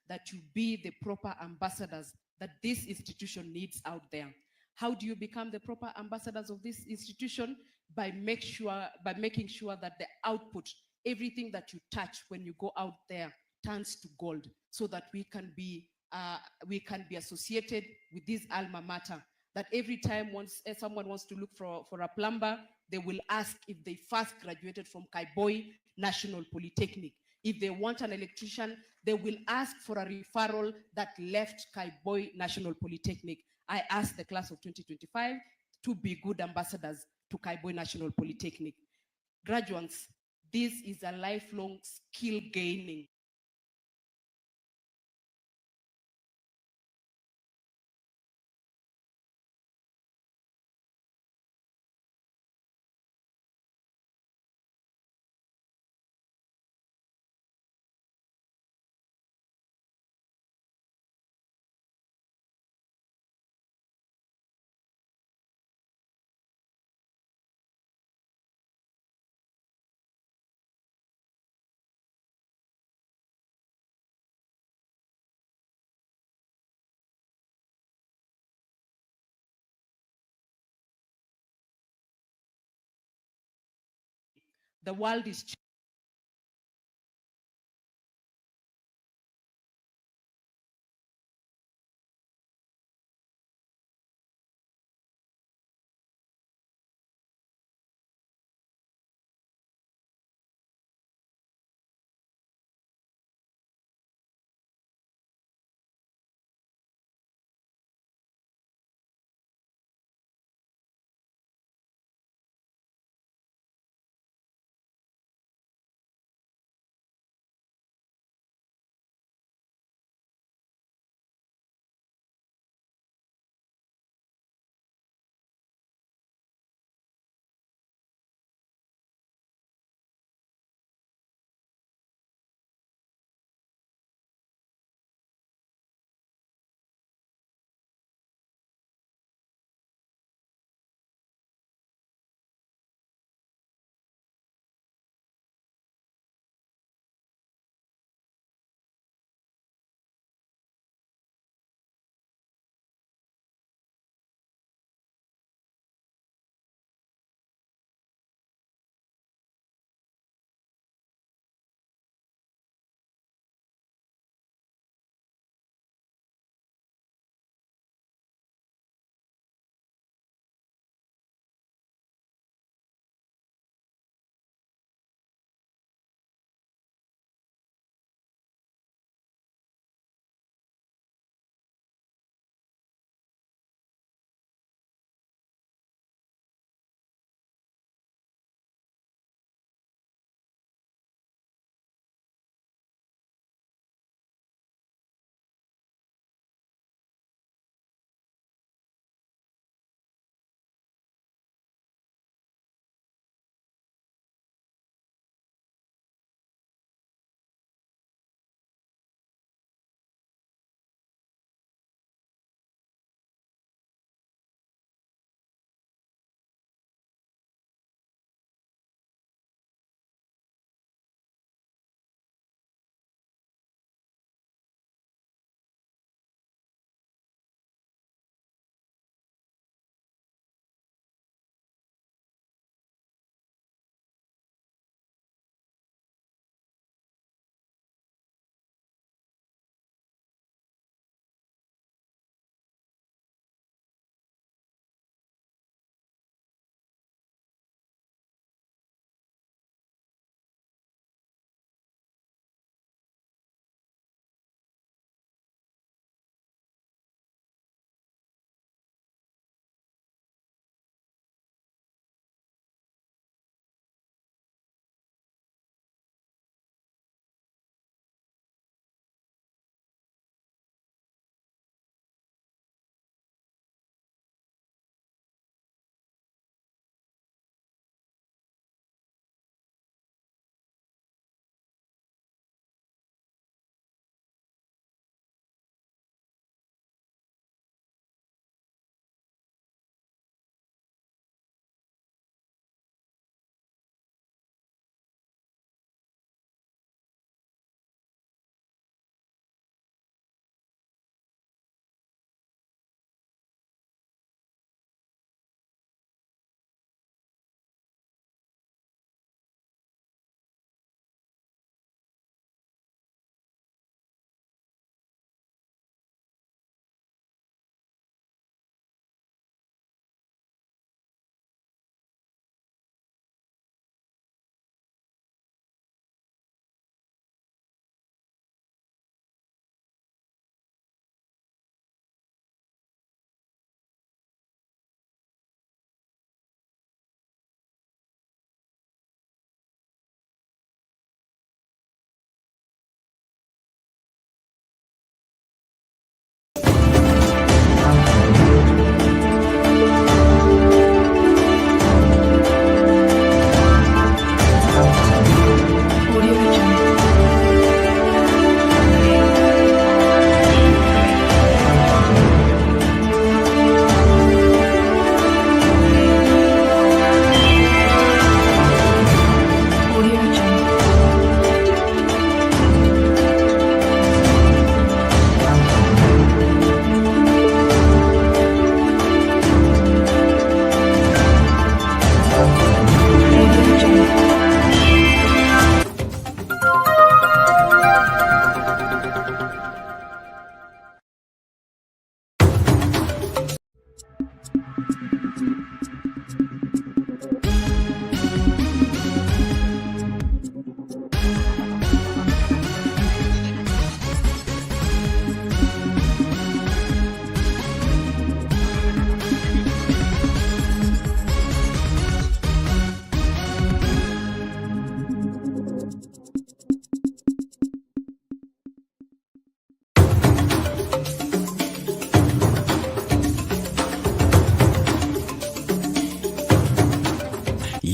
that you be the proper ambassadors that this institution needs out there. How do you become the proper ambassadors of this institution? By making sure that the output, everything that you touch when you go out there, turns to gold, so that we can be associated with this alma mater. That every time someone wants to look for a plumber, they will ask if they first graduated from Kaiboi National Polytechnic. If they want an electrician, they will ask for a referral that left Kaiboi National Polytechnic. I ask the class of 2025 to be good ambassadors to Kaiboi National Polytechnic. Graduates, this is a lifelong skill gaining the world is changing.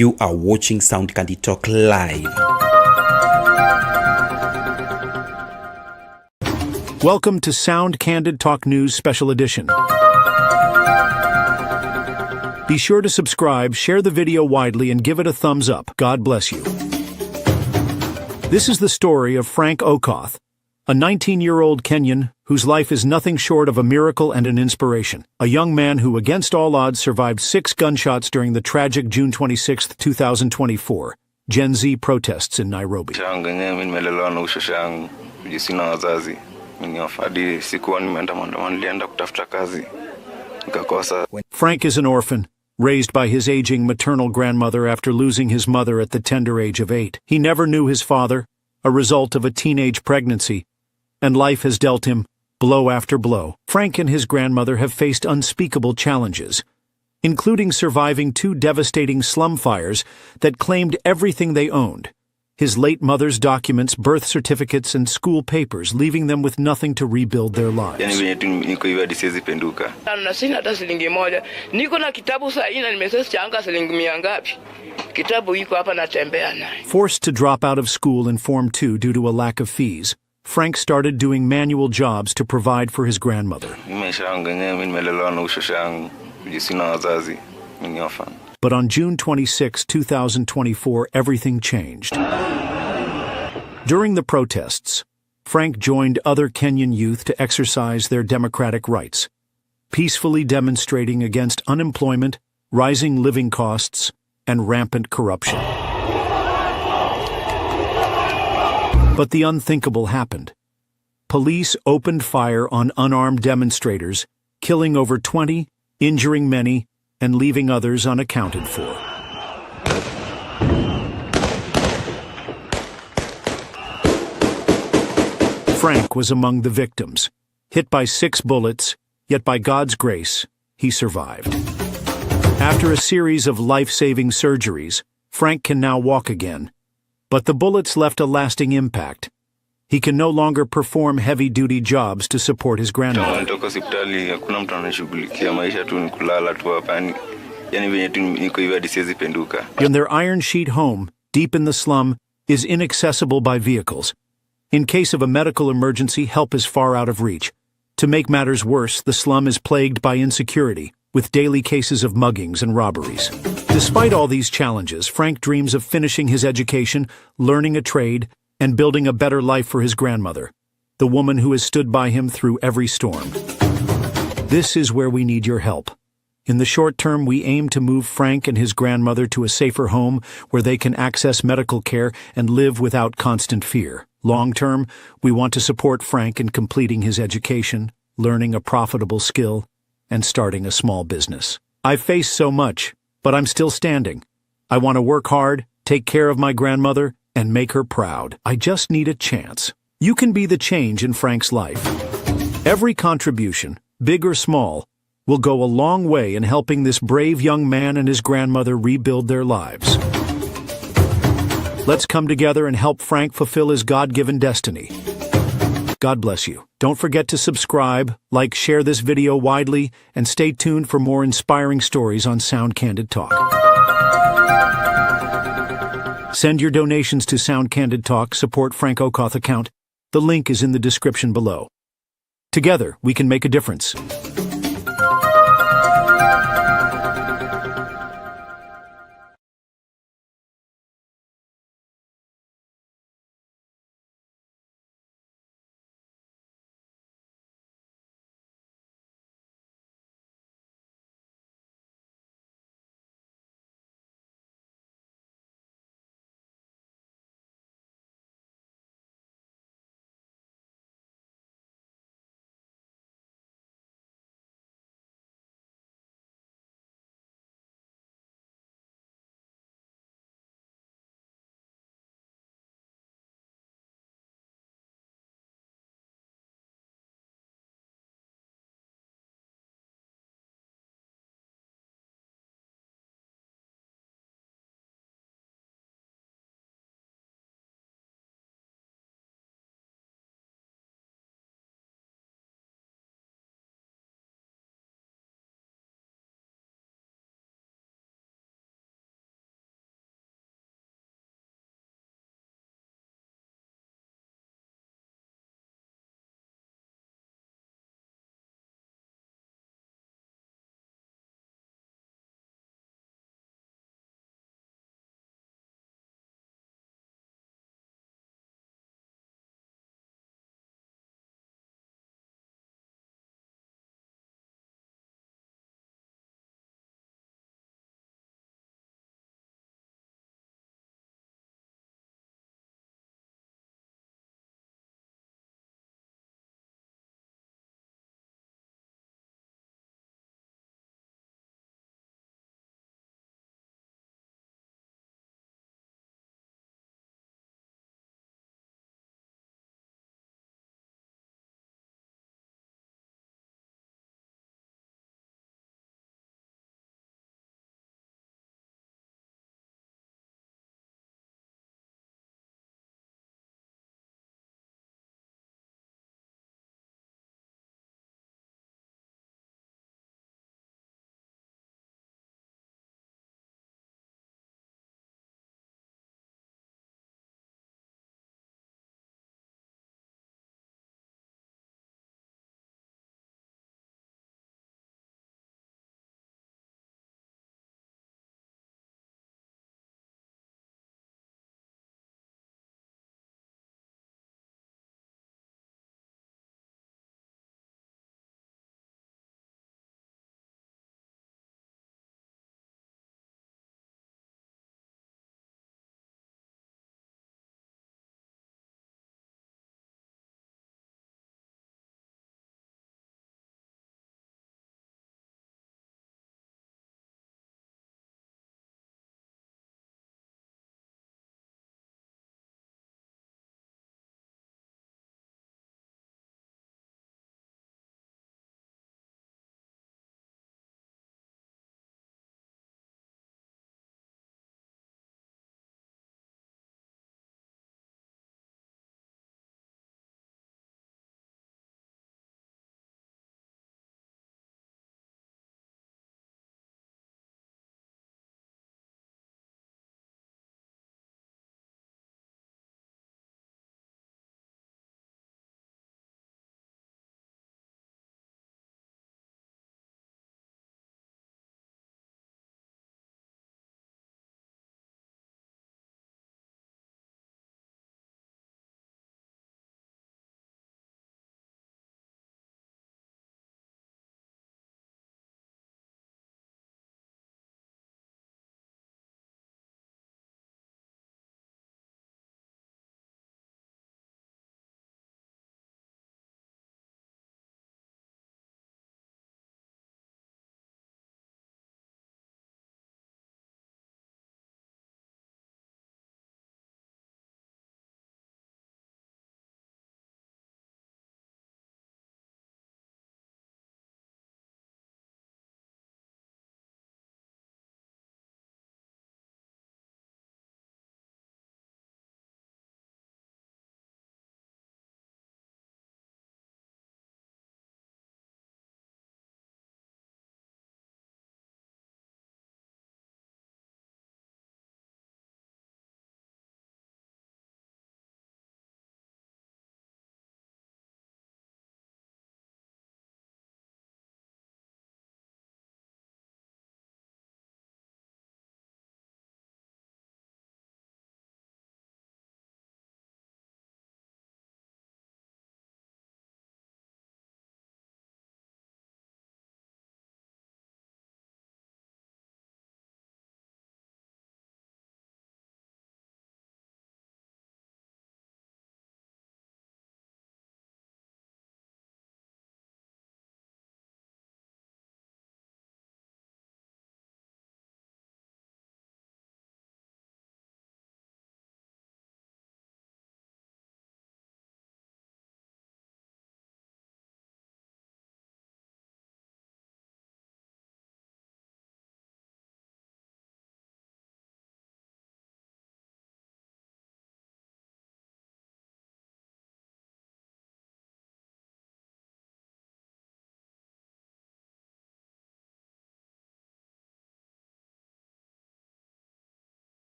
You are watching Sound Candid Talk live. Welcome to Sound Candid Talk News Special Edition. Be sure to subscribe, share the video widely, and give it a thumbs up. God bless you. This is the story of Frank Okoth, a 19-year-old Kenyan whose life is nothing short of a miracle and an inspiration. A young man who, against all odds, survived 6 gunshots during the tragic June 26, 2024, Gen Z protests in Nairobi. Frank is an orphan, raised by his aging maternal grandmother after losing his mother at the tender age of 8. He never knew his father, a result of a teenage pregnancy, and life has dealt him blow after blow. Frank and his grandmother have faced unspeakable challenges, including surviving 2 devastating slum fires that claimed everything they owned: his late mother's documents, birth certificates, and school papers, leaving them with nothing to rebuid their lives. Forced to drop out of school in Form 2 due to a lack of fees, Frank started doing manual jobs to provide for his grandmother. But on June 26, 2024, everything changed. During the protests, Frank joined other Kenyan youth to exercise their democratic rights, peacefully demonstrating against unemployment, rising living costs, and rampant corruption. But the unthinkable happened. Police opened fire on unarmed demonstrators, killing over 20, injuring many, and leaving others unaccounted for. Frank was among the victims, hit by 6 bullets, yet by God's grace, he survived. After a series of life-saving surgeries, Frank can now walk again. But the bullets left a lasting impact. He can no longer perform heavy-duty jobs to support his grandmother. In their iron sheet home, deep in the slum, is inaccessible by vehicles. In case of a medical emergency, help is far out of reach. To make matters worse, the slum is plagued by insecurity, with daily cases of muggings and robberies. Despite all these challenges, Frank dreams of finishing his education, learning a trade, and building a better life for his grandmother, the woman who has stood by him through every storm. This is where we need your help. In the short term, we aim to move Frank and his grandmother to a safer home where they can access medical care and live without constant fear. Long term, we want to support Frank in completing his education, learning a profitable skill, and starting a small business. I've faced so much, but I'm still standing. I want to work hard, take care of my grandmother, and make her proud. I just need a chance. You can be the change in Frank's life. Every contribution, big or small, will go a long way in helping this brave young man and his grandmother rebuild their lives. Let's come together and help Frank fulfill his God-given destiny. God bless you. Don't forget to subscribe, like, share this video widely, and stay tuned for more inspiring stories on Sound Candid Talk. Send your donations to Sound Candid Talk, support Frank Okoth account. The link is in the description below. Together, we can make a difference.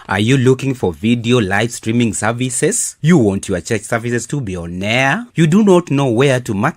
Are you looking for video live streaming services? You want your church services to be on air? You do not know where to market